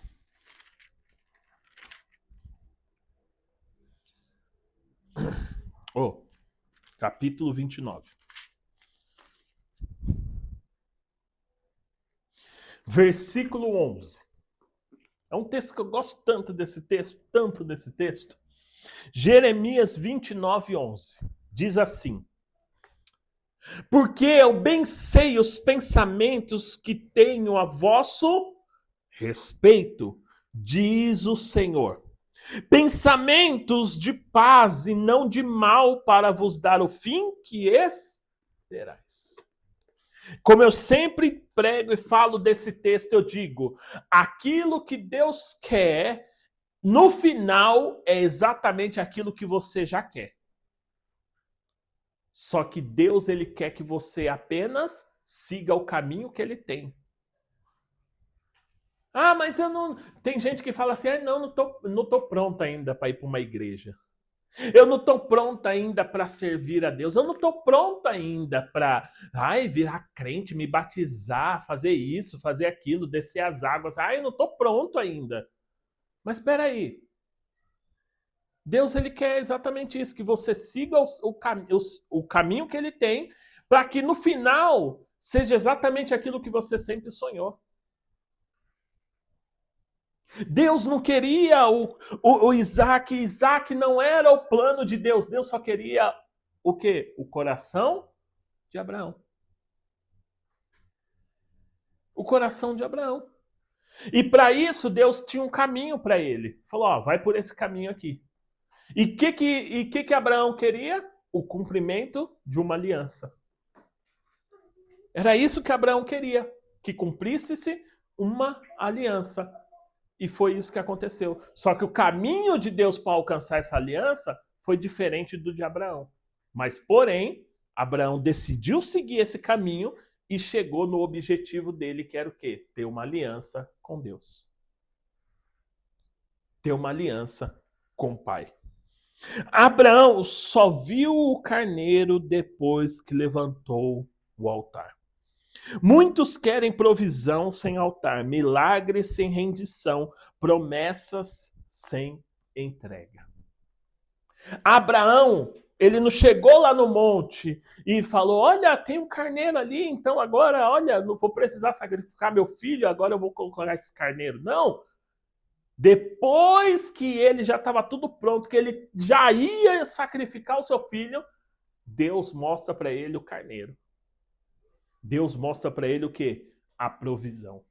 Capítulo 29. Versículo 11. É um texto que eu gosto tanto desse texto. Jeremias 29, 11. Diz assim: porque eu bem sei os pensamentos que tenho a vosso respeito, diz o Senhor. Pensamentos de paz e não de mal, para vos dar o fim que esperais. Como eu sempre prego e falo desse texto, eu digo, aquilo que Deus quer, no final, é exatamente aquilo que você já quer. Só que Deus, ele quer que você apenas siga o caminho que ele tem. Ah, mas eu não... Tem gente que fala assim, não tô pronta ainda para ir para uma igreja. Eu não estou pronta ainda para servir a Deus. Eu não estou pronta ainda para virar crente, me batizar, fazer isso, fazer aquilo, descer as águas. Eu não estou pronto ainda. Mas espera aí. Deus ele quer exatamente isso, que você siga o caminho que ele tem, para que no final seja exatamente aquilo que você sempre sonhou. Deus não queria o Isaac. Isaac não era o plano de Deus. Deus só queria o quê? O coração de Abraão. O coração de Abraão. E para isso, Deus tinha um caminho para ele. Falou, ó, vai por esse caminho aqui. E o que Abraão queria? O cumprimento de uma aliança. Era isso que Abraão queria, que cumprisse-se uma aliança. E foi isso que aconteceu. Só que o caminho de Deus para alcançar essa aliança foi diferente do de Abraão. Mas, porém, Abraão decidiu seguir esse caminho e chegou no objetivo dele, que era o quê? Ter uma aliança com Deus. Ter uma aliança com o Pai. Abraão só viu o carneiro depois que levantou o altar. Muitos querem provisão sem altar, milagres sem rendição, promessas sem entrega. Abraão, ele não chegou lá no monte e falou, olha, tem um carneiro ali, então agora, olha, não vou precisar sacrificar meu filho, agora eu vou colocar esse carneiro. Não. Depois que ele já estava tudo pronto, que ele já ia sacrificar o seu filho, Deus mostra para ele o carneiro. Deus mostra para ele o quê? A provisão.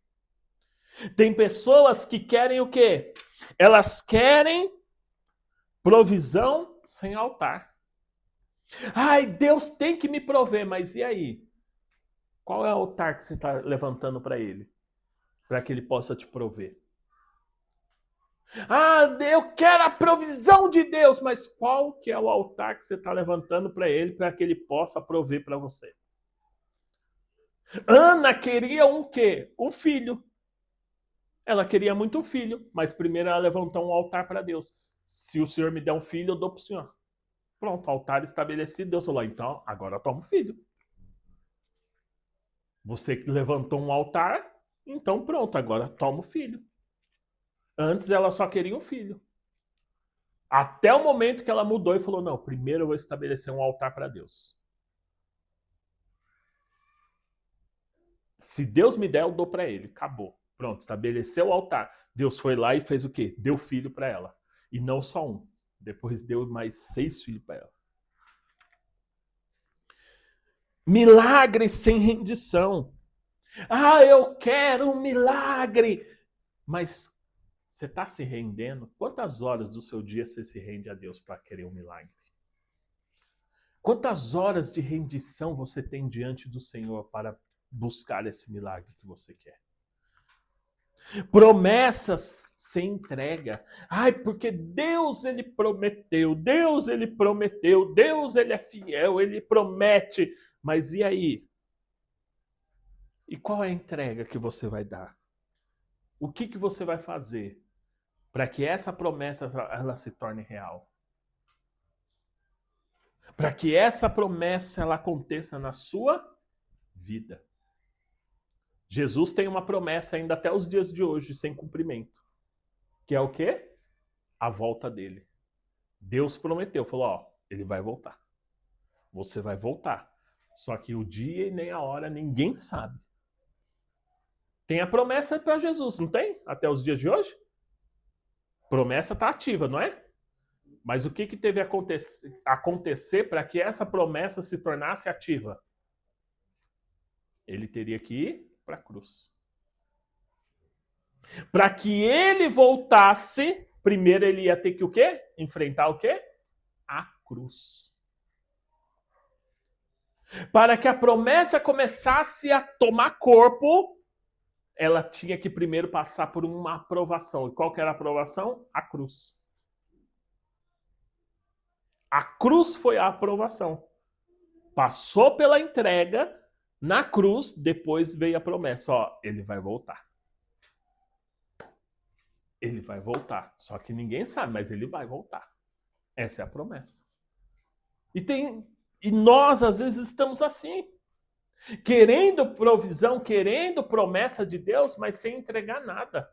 Tem pessoas que querem o quê? Elas querem provisão sem altar. Ai, Deus tem que me prover, mas e aí? Qual é o altar que você está levantando para ele? Para que ele possa te prover. Ah, eu quero a provisão de Deus, mas qual que é o altar que você está levantando para ele, para que ele possa prover para você? Ana queria um quê? Um filho. Ela queria muito um filho, mas primeiro ela levantou um altar para Deus. Se o Senhor me der um filho, eu dou para o Senhor. Pronto, altar estabelecido. Deus falou, então agora toma um filho. Você levantou um altar, então pronto, agora toma o filho. Antes ela só queria um filho. Até o momento que ela mudou e falou, não, primeiro eu vou estabelecer um altar para Deus. Se Deus me der, eu dou para ele. Acabou. Pronto, estabeleceu o altar. Deus foi lá e fez o quê? Deu filho para ela. E não só um. Depois deu mais 6 filhos para ela. Milagre sem rendição. Ah, eu quero um milagre. Mas você está se rendendo? Quantas horas do seu dia você se rende a Deus para querer um milagre? Quantas horas de rendição você tem diante do Senhor para buscar esse milagre que você quer? Promessas sem entrega. Ai, porque Deus ele prometeu, Deus ele prometeu, Deus ele é fiel, ele promete. Mas e aí? E qual é a entrega que você vai dar? O que você vai fazer para que essa promessa ela se torne real? Para que essa promessa ela aconteça na sua vida. Jesus tem uma promessa ainda até os dias de hoje sem cumprimento. Que é o quê? A volta dele. Deus prometeu, falou, ó, ele vai voltar. Você vai voltar. Só que o dia e nem a hora ninguém sabe. Tem a promessa para Jesus, não tem? Até os dias de hoje? Promessa está ativa, não é? Mas o que teve a acontecer para que essa promessa se tornasse ativa? Ele teria que ir para a cruz. Para que ele voltasse, primeiro ele ia ter que o quê? Enfrentar o quê? A cruz. Para que a promessa começasse a tomar corpo, ela tinha que primeiro passar por uma aprovação. E qual que era a aprovação? A cruz. A cruz foi a aprovação. Passou pela entrega, na cruz, depois veio a promessa. Ó, ele vai voltar. Ele vai voltar. Só que ninguém sabe, mas ele vai voltar. Essa é a promessa. E nós, às vezes, estamos assim. Querendo provisão, querendo promessa de Deus, mas sem entregar nada.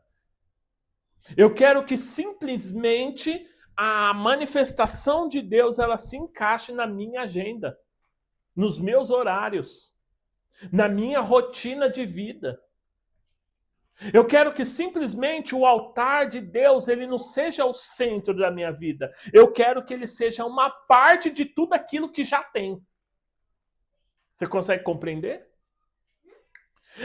Eu quero que simplesmente a manifestação de Deus ela se encaixe na minha agenda, nos meus horários, na minha rotina de vida. Eu quero que simplesmente o altar de Deus ele não seja o centro da minha vida. Eu quero que ele seja uma parte de tudo aquilo que já tem. Você consegue compreender?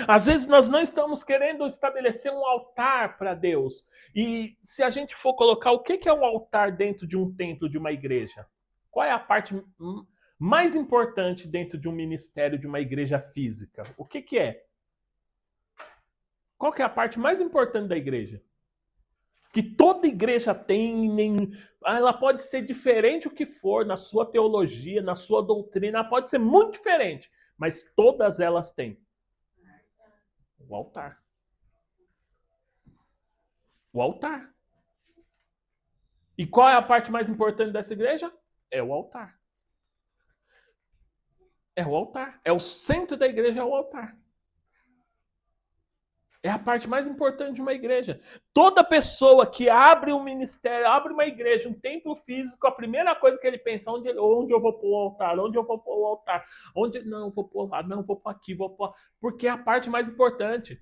Às vezes nós não estamos querendo estabelecer um altar para Deus. E se a gente for colocar o que é um altar dentro de um templo, de uma igreja? Qual é a parte mais importante dentro de um ministério, de uma igreja física? O que é? Qual que é a parte mais importante da igreja? Que toda igreja tem, ela pode ser diferente o que for na sua teologia, na sua doutrina, ela pode ser muito diferente, mas todas elas têm o altar. O altar. E qual é a parte mais importante dessa igreja? É o altar. É o altar. É o centro da igreja, é o altar. É a parte mais importante de uma igreja. Toda pessoa que abre um ministério, abre uma igreja, um templo físico, a primeira coisa que ele pensa, onde eu vou pôr o altar? Onde eu vou pôr o altar? Onde não, vou pôr lá, não, vou pôr aqui, vou pôr... Porque é a parte mais importante.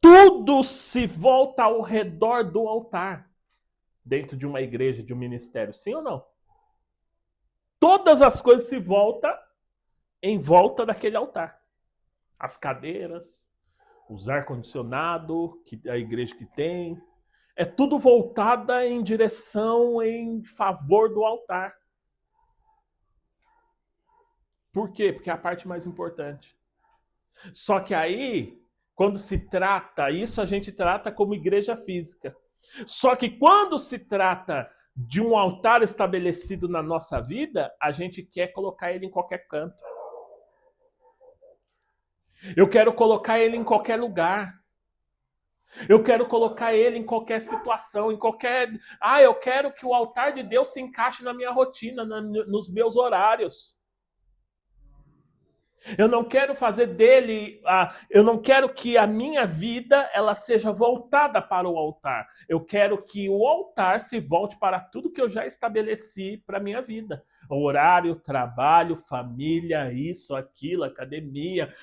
Tudo se volta ao redor do altar dentro de uma igreja, de um ministério, sim ou não? Todas as coisas se voltam em volta daquele altar. As cadeiras, os ar-condicionado que a igreja que tem, é tudo voltada em direção, em favor do altar. Por quê? Porque é a parte mais importante. Só que aí, quando se trata, isso a gente trata como igreja física. Só que quando se trata de um altar estabelecido na nossa vida, a gente quer colocar ele em qualquer canto. Eu quero colocar ele em qualquer lugar. Eu quero colocar ele em qualquer situação, em qualquer... eu quero que o altar de Deus se encaixe na minha rotina, nos meus horários. Eu não quero fazer dele, eu não quero que a minha vida ela seja voltada para o altar. Eu quero que o altar se volte para tudo que eu já estabeleci para a minha vida. O horário, trabalho, família, isso, aquilo, academia,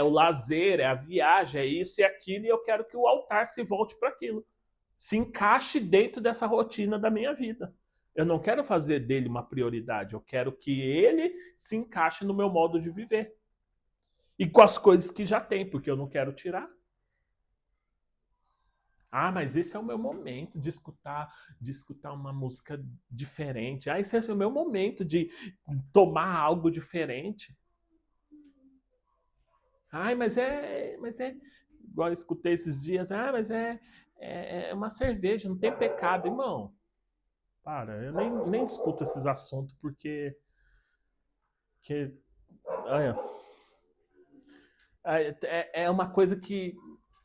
o lazer, a viagem, é isso e aquilo, e eu quero que o altar se volte para aquilo. Se encaixe dentro dessa rotina da minha vida. Eu não quero fazer dele uma prioridade, eu quero que ele se encaixe no meu modo de viver. E com as coisas que já tem, porque eu não quero tirar. Mas esse é o meu momento de escutar uma música diferente. Esse é o meu momento de tomar algo diferente. Mas é igual eu escutei esses dias. Mas é uma cerveja, não tem pecado, irmão. Para, eu nem discuto esses assuntos porque olha, é uma coisa que,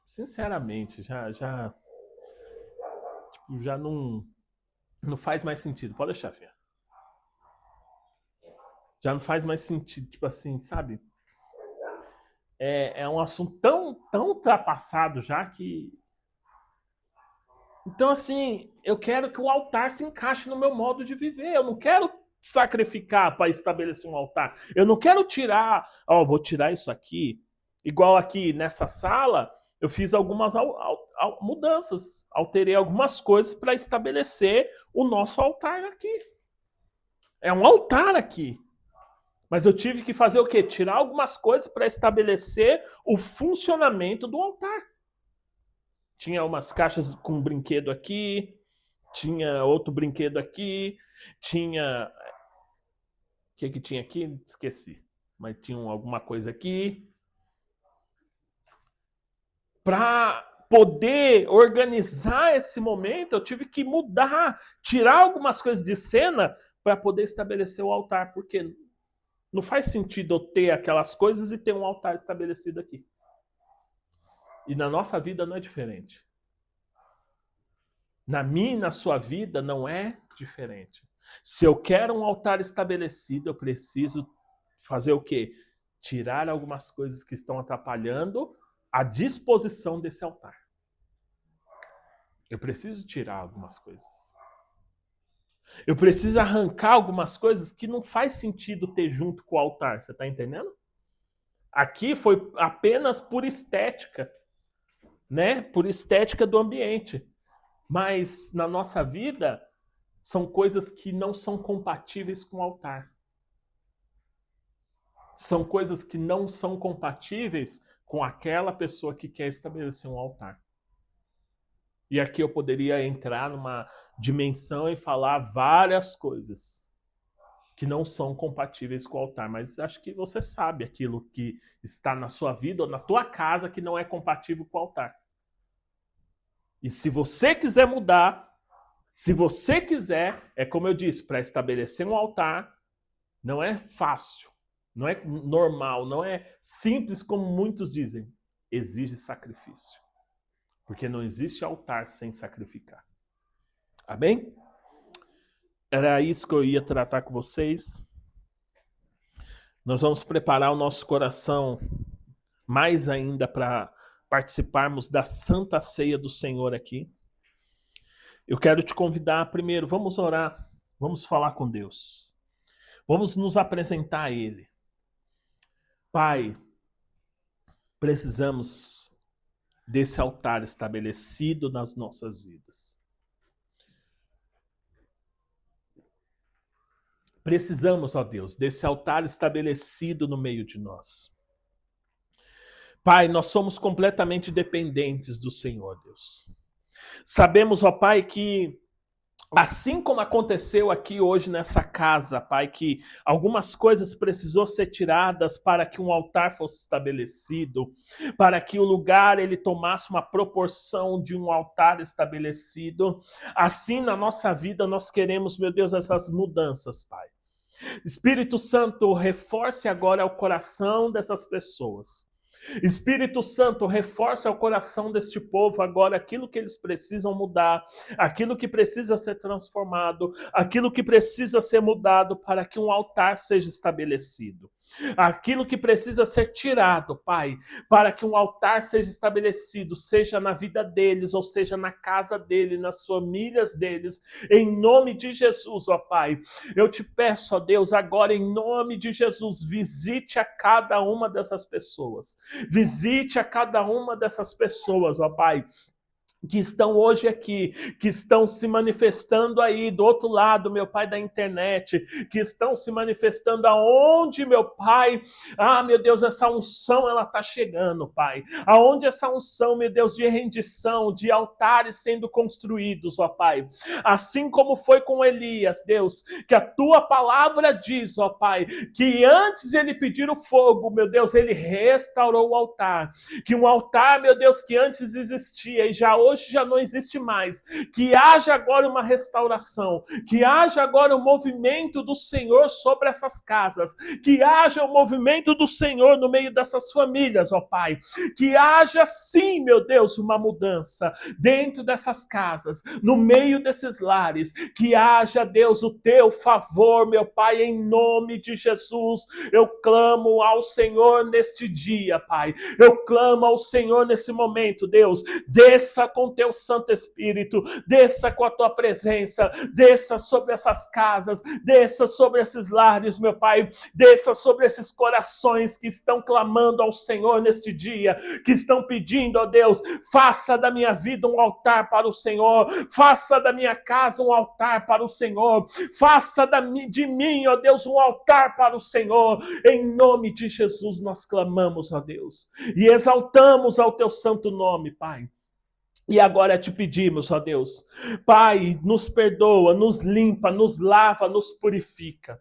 sinceramente, já não faz mais sentido. Pode deixar, filha. Já não faz mais sentido, tipo assim, sabe? É um assunto tão ultrapassado já que... Então, assim, eu quero que o altar se encaixe no meu modo de viver. Eu não quero sacrificar para estabelecer um altar. Eu não quero tirar, vou tirar isso aqui. Igual aqui nessa sala, eu fiz algumas mudanças. Alterei algumas coisas para estabelecer o nosso altar aqui. É um altar aqui. Mas eu tive que fazer o quê? Tirar algumas coisas para estabelecer o funcionamento do altar. Tinha umas caixas com brinquedo aqui, tinha outro brinquedo aqui, tinha... O que tinha aqui? Esqueci. Mas tinha alguma coisa aqui. Para poder organizar esse momento, eu tive que mudar, tirar algumas coisas de cena para poder estabelecer o altar, porque não faz sentido eu ter aquelas coisas e ter um altar estabelecido aqui. E na nossa vida não é diferente. Na minha e na sua vida não é diferente. Se eu quero um altar estabelecido, eu preciso fazer o quê? Tirar algumas coisas que estão atrapalhando a disposição desse altar. Eu preciso tirar algumas coisas. Eu preciso arrancar algumas coisas que não faz sentido ter junto com o altar. Você está entendendo? Aqui foi apenas por estética, né? Por estética do ambiente. Mas na nossa vida são coisas que não são compatíveis com o altar. São coisas que não são compatíveis com aquela pessoa que quer estabelecer um altar. E aqui eu poderia entrar numa dimensão e falar várias coisas que não são compatíveis com o altar, mas acho que você sabe aquilo que está na sua vida ou na tua casa que não é compatível com o altar. E se você quiser mudar, se você quiser, é como eu disse, para estabelecer um altar, não é fácil, não é normal, não é simples como muitos dizem. Exige sacrifício. Porque não existe altar sem sacrificar. Amém? Era isso que eu ia tratar com vocês. Nós vamos preparar o nosso coração mais ainda para participarmos da Santa Ceia do Senhor aqui. Eu quero te convidar primeiro, vamos orar, vamos falar com Deus. Vamos nos apresentar a Ele. Pai, precisamos desse altar estabelecido nas nossas vidas. Precisamos, ó Deus, desse altar estabelecido no meio de nós. Pai, nós somos completamente dependentes do Senhor, Deus. Sabemos, ó Pai, que assim como aconteceu aqui hoje nessa casa, Pai, que algumas coisas precisou ser tiradas para que um altar fosse estabelecido, para que o lugar ele tomasse uma proporção de um altar estabelecido. Assim na nossa vida nós queremos, meu Deus, essas mudanças, Pai. Espírito Santo, reforce agora o coração dessas pessoas. Espírito Santo, reforça o coração deste povo agora aquilo que eles precisam mudar, aquilo que precisa ser transformado, aquilo que precisa ser mudado para que um altar seja estabelecido. Aquilo que precisa ser tirado, Pai, para que um altar seja estabelecido, seja na vida deles, ou seja na casa deles, nas famílias deles, em nome de Jesus, ó Pai. Eu te peço, ó Deus, agora em nome de Jesus, visite a cada uma dessas pessoas. Visite a cada uma dessas pessoas, ó Pai, que estão hoje aqui, que estão se manifestando aí do outro lado, meu Pai, da internet, que estão se manifestando aonde, meu Pai, meu Deus, essa unção, ela tá chegando, Pai, aonde essa unção, meu Deus, de rendição, de altares sendo construídos, ó Pai, assim como foi com Elias, Deus, que a Tua palavra diz, ó Pai, que antes de ele pedir o fogo, meu Deus, ele restaurou o altar, que um altar, meu Deus, que antes existia e hoje já não existe mais, que haja agora uma restauração, que haja agora um movimento do Senhor sobre essas casas, que haja um movimento do Senhor no meio dessas famílias, ó Pai, que haja sim, meu Deus, uma mudança dentro dessas casas, no meio desses lares, que haja, Deus, o Teu favor, meu Pai, em nome de Jesus, eu clamo ao Senhor neste dia, Pai, eu clamo ao Senhor nesse momento, Deus, desça com Teu Santo Espírito, desça com a Tua presença, desça sobre essas casas, desça sobre esses lares, meu Pai, desça sobre esses corações que estão clamando ao Senhor neste dia, que estão pedindo, ó Deus, faça da minha vida um altar para o Senhor, faça da minha casa um altar para o Senhor, faça de mim, ó Deus, um altar para o Senhor, em nome de Jesus nós clamamos, ó Deus, e exaltamos ao Teu santo nome, Pai. E agora te pedimos, ó Deus, Pai, nos perdoa, nos limpa, nos lava, nos purifica.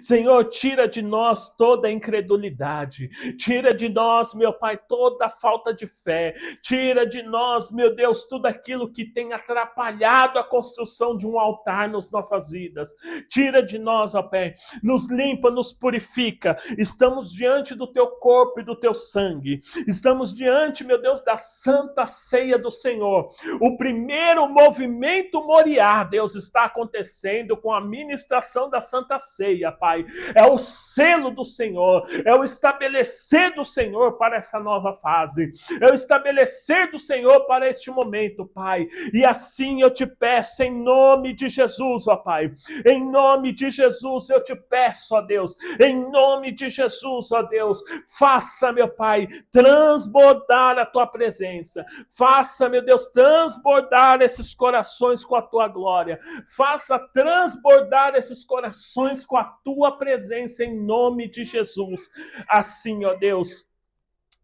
Senhor, tira de nós toda a incredulidade, tira de nós, meu Pai, toda a falta de fé, tira de nós, meu Deus, tudo aquilo que tem atrapalhado a construção de um altar nas nossas vidas, tira de nós, ó Pai, nos limpa, nos purifica, estamos diante do Teu corpo e do Teu sangue, estamos diante, meu Deus, da Santa Ceia do Senhor, o primeiro movimento Moriá, Deus, está acontecendo com a ministração da Santa Ceia, dia, Pai. É o selo do Senhor, é o estabelecer do Senhor para essa nova fase, é o estabelecer do Senhor para este momento, Pai. E assim eu te peço, em nome de Jesus, ó Pai, em nome de Jesus eu te peço, ó Deus, em nome de Jesus, ó Deus, faça, meu Pai, transbordar a tua presença, faça, meu Deus, transbordar esses corações com a tua glória, faça transbordar esses corações com a tua presença, em nome de Jesus. Assim, ó Deus,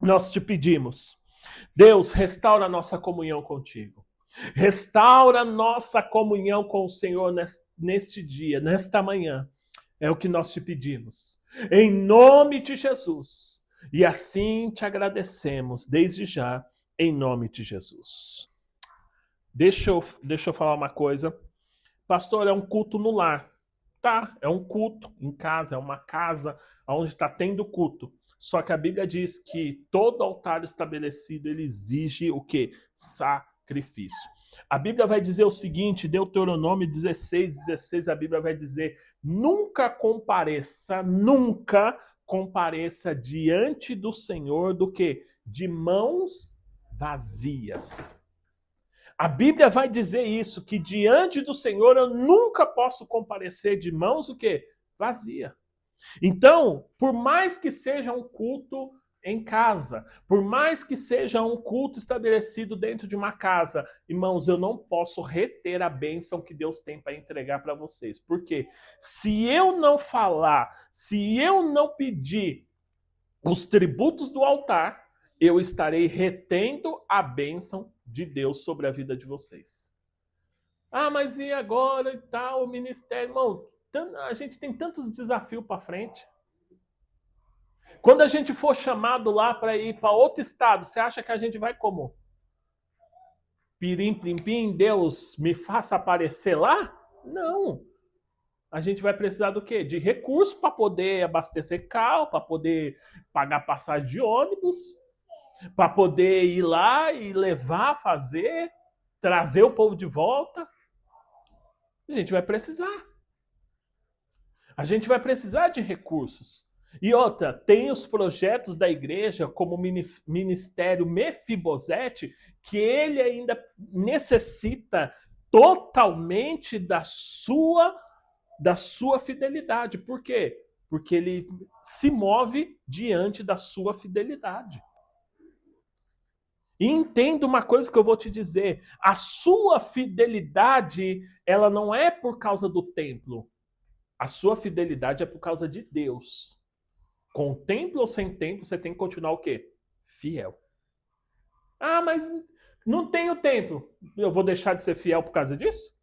nós te pedimos, Deus, restaura a nossa comunhão contigo. Restaura nossa comunhão com o Senhor neste dia, nesta manhã. É o que nós te pedimos. Em nome de Jesus. E assim te agradecemos desde já, em nome de Jesus. Deixa eu falar uma coisa. Pastor, é um culto no lar. Tá, é um culto em casa, é uma casa onde está tendo culto. Só que a Bíblia diz que todo altar estabelecido, ele exige o quê? Sacrifício. A Bíblia vai dizer o seguinte, Deuteronômio 16, a Bíblia vai dizer, nunca compareça diante do Senhor do quê? De mãos vazias. A Bíblia vai dizer isso, que diante do Senhor eu nunca posso comparecer de mãos o quê? Vazia. Então, por mais que seja um culto em casa, por mais que seja um culto estabelecido dentro de uma casa, irmãos, eu não posso reter a bênção que Deus tem para entregar para vocês. Por quê? Se eu não falar, se eu não pedir os tributos do altar, eu estarei retendo a bênção de Deus sobre a vida de vocês. Ah, mas e agora e tal, o ministério? Irmão, a gente tem tantos desafios para frente. Quando a gente for chamado lá para ir para outro estado, você acha que a gente vai como? Pirim, plim, pim, Deus me faça aparecer lá? Não. A gente vai precisar do quê? De recursos para poder abastecer carro, para poder pagar passagem de ônibus, para poder ir lá e levar, fazer, trazer o povo de volta. A gente vai precisar. A gente vai precisar de recursos. E outra, tem os projetos da igreja, como o Ministério Mefibosete, que ele ainda necessita totalmente da sua fidelidade. Por quê? Porque ele se move diante da sua fidelidade. E entenda uma coisa que eu vou te dizer, a sua fidelidade, ela não é por causa do templo. A sua fidelidade é por causa de Deus. Com templo ou sem templo, você tem que continuar o quê? Fiel. Ah, mas não tenho templo. Eu vou deixar de ser fiel por causa disso?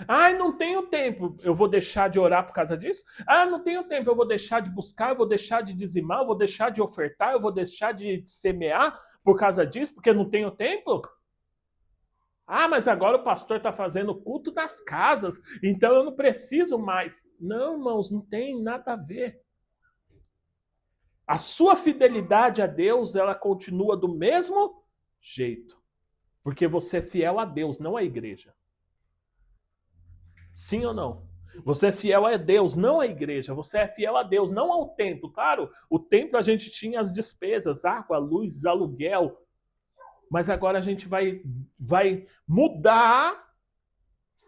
Ah, não tenho tempo. Eu vou deixar de orar por causa disso? Ah, não tenho tempo. Eu vou deixar de buscar, eu vou deixar de dizimar, eu vou deixar de ofertar, eu vou deixar de semear por causa disso, porque não tenho tempo? Ah, mas agora o pastor está fazendo o culto das casas, então eu não preciso mais. Não, irmãos, não tem nada a ver. A sua fidelidade a Deus, ela continua do mesmo jeito. Porque você é fiel a Deus, não à igreja. Sim ou não? Você é fiel a Deus, não à igreja. Você é fiel a Deus, não ao templo. Claro, o templo a gente tinha as despesas, água, luz, aluguel. Mas agora a gente vai mudar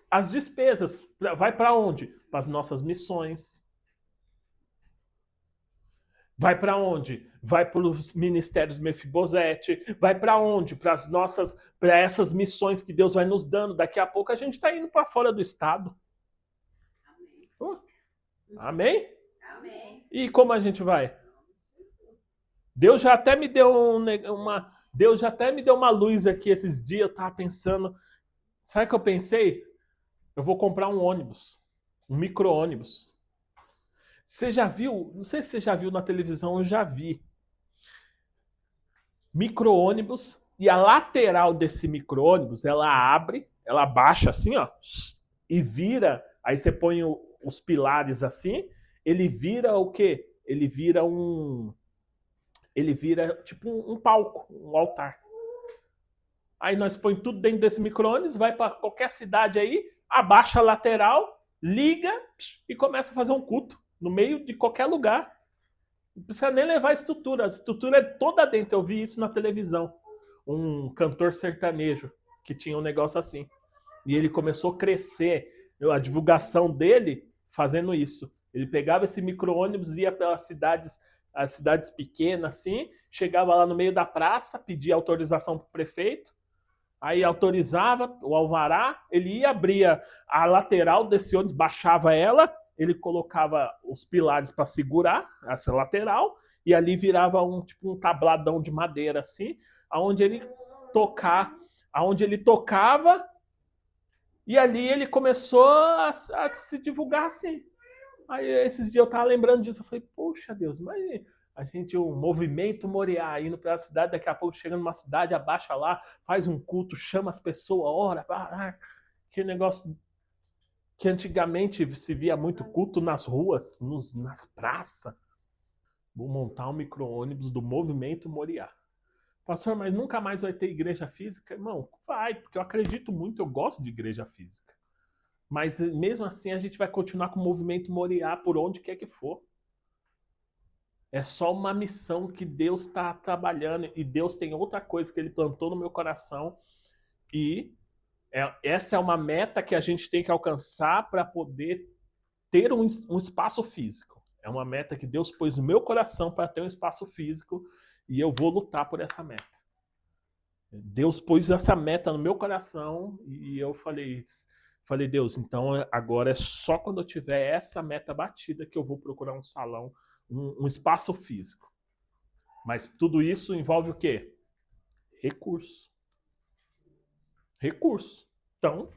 as despesas. Vai para onde? Para as nossas missões. Vai para onde? Vai para os ministérios Mefibosete. Vai para onde? Para essas missões que Deus vai nos dando. Daqui a pouco a gente está indo para fora do estado. Amém? Amém? E como a gente vai? Deus já até me deu uma luz aqui esses dias. Eu tava pensando, sabe o que eu pensei? Eu vou comprar um ônibus, um micro-ônibus. Você já viu? Não sei se você já viu na televisão, eu já vi. Micro-ônibus, e a lateral desse micro-ônibus, ela abre, ela baixa assim, ó, e vira, aí você põe os pilares assim, ele vira o quê? Ele vira tipo um palco, um altar. Aí nós põe tudo dentro desse micro-ônibus, vai para qualquer cidade aí, abaixa a lateral, liga e começa a fazer um culto. no meio de qualquer lugar. Não precisa nem levar a estrutura é toda dentro. Eu vi isso na televisão. Um cantor sertanejo que tinha um negócio assim. E ele começou a crescer a divulgação dele fazendo isso. Ele pegava esse micro-ônibus, ia pelas cidades, as cidades pequenas assim, chegava lá no meio da praça, pedia autorização para o prefeito, aí autorizava o alvará, ele ia abrir a lateral desse ônibus, baixava ela, ele colocava os pilares para segurar essa lateral, e ali virava um tabladão de madeira assim, aonde ele aonde ele tocava, e ali ele começou a se divulgar assim. Aí esses dias eu tava lembrando disso, eu falei, poxa Deus, mas a gente, um movimento Moriá, indo pela cidade, daqui a pouco chega numa cidade, abaixa lá, faz um culto, chama as pessoas, ora, que negócio que antigamente se via muito culto nas ruas, nas praças. Vou montar um micro-ônibus do movimento Moriá. Pastor, mas nunca mais vai ter igreja física? Irmão, vai, porque eu acredito muito, eu gosto de igreja física. Mas mesmo assim a gente vai continuar com o movimento Moriá por onde quer que for. É só uma missão que Deus está trabalhando e Deus tem outra coisa que Ele plantou no meu coração e essa é uma meta que a gente tem que alcançar para poder ter um espaço físico. É uma meta que Deus pôs no meu coração para ter um espaço físico e eu vou lutar por essa meta. Deus pôs essa meta no meu coração e eu falei, Deus, então agora é só quando eu tiver essa meta batida que eu vou procurar um salão, um espaço físico. Mas tudo isso envolve o quê? Recurso. Recurso. Então,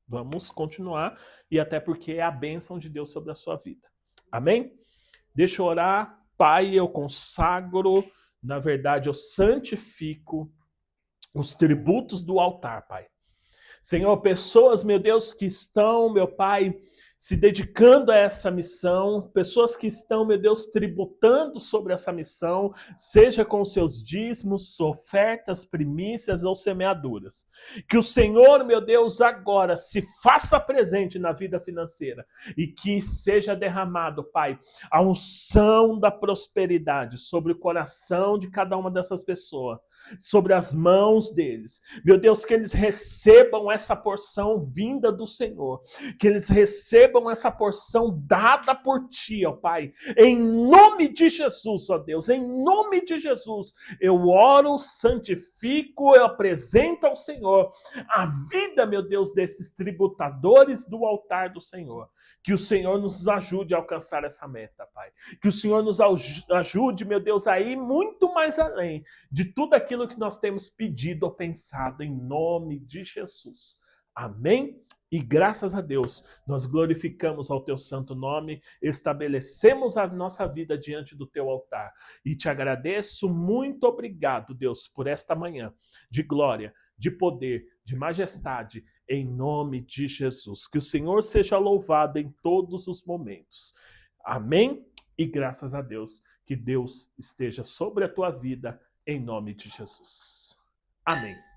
vamos continuar e até porque é a bênção de Deus sobre a sua vida. Amém? Deixa eu orar. Pai, eu consagro, na verdade, eu santifico os tributos do altar, Pai. Senhor, pessoas, meu Deus, que estão, meu Pai, se dedicando a essa missão, pessoas que estão, meu Deus, tributando sobre essa missão, seja com seus dízimos, ofertas, primícias ou semeaduras. Que o Senhor, meu Deus, agora se faça presente na vida financeira e que seja derramado, Pai, a unção da prosperidade sobre o coração de cada uma dessas pessoas, sobre as mãos deles. Meu Deus, que eles recebam essa porção vinda do Senhor, que eles recebam essa porção dada por Ti, ó Pai, em nome de Jesus, ó Deus, em nome de Jesus, eu oro, santifico, eu apresento ao Senhor a vida, meu Deus, desses tributadores do altar do Senhor. Que o Senhor nos ajude a alcançar essa meta, Pai. Que o Senhor nos ajude, meu Deus, a ir muito mais além de tudo aquilo que nós temos pedido ou pensado, em nome de Jesus. Amém? E graças a Deus, nós glorificamos ao teu santo nome, estabelecemos a nossa vida diante do teu altar. E te agradeço, muito obrigado, Deus, por esta manhã de glória, de poder, de majestade, em nome de Jesus. Que o Senhor seja louvado em todos os momentos. Amém? E graças a Deus, que Deus esteja sobre a tua vida, em nome de Jesus. Amém.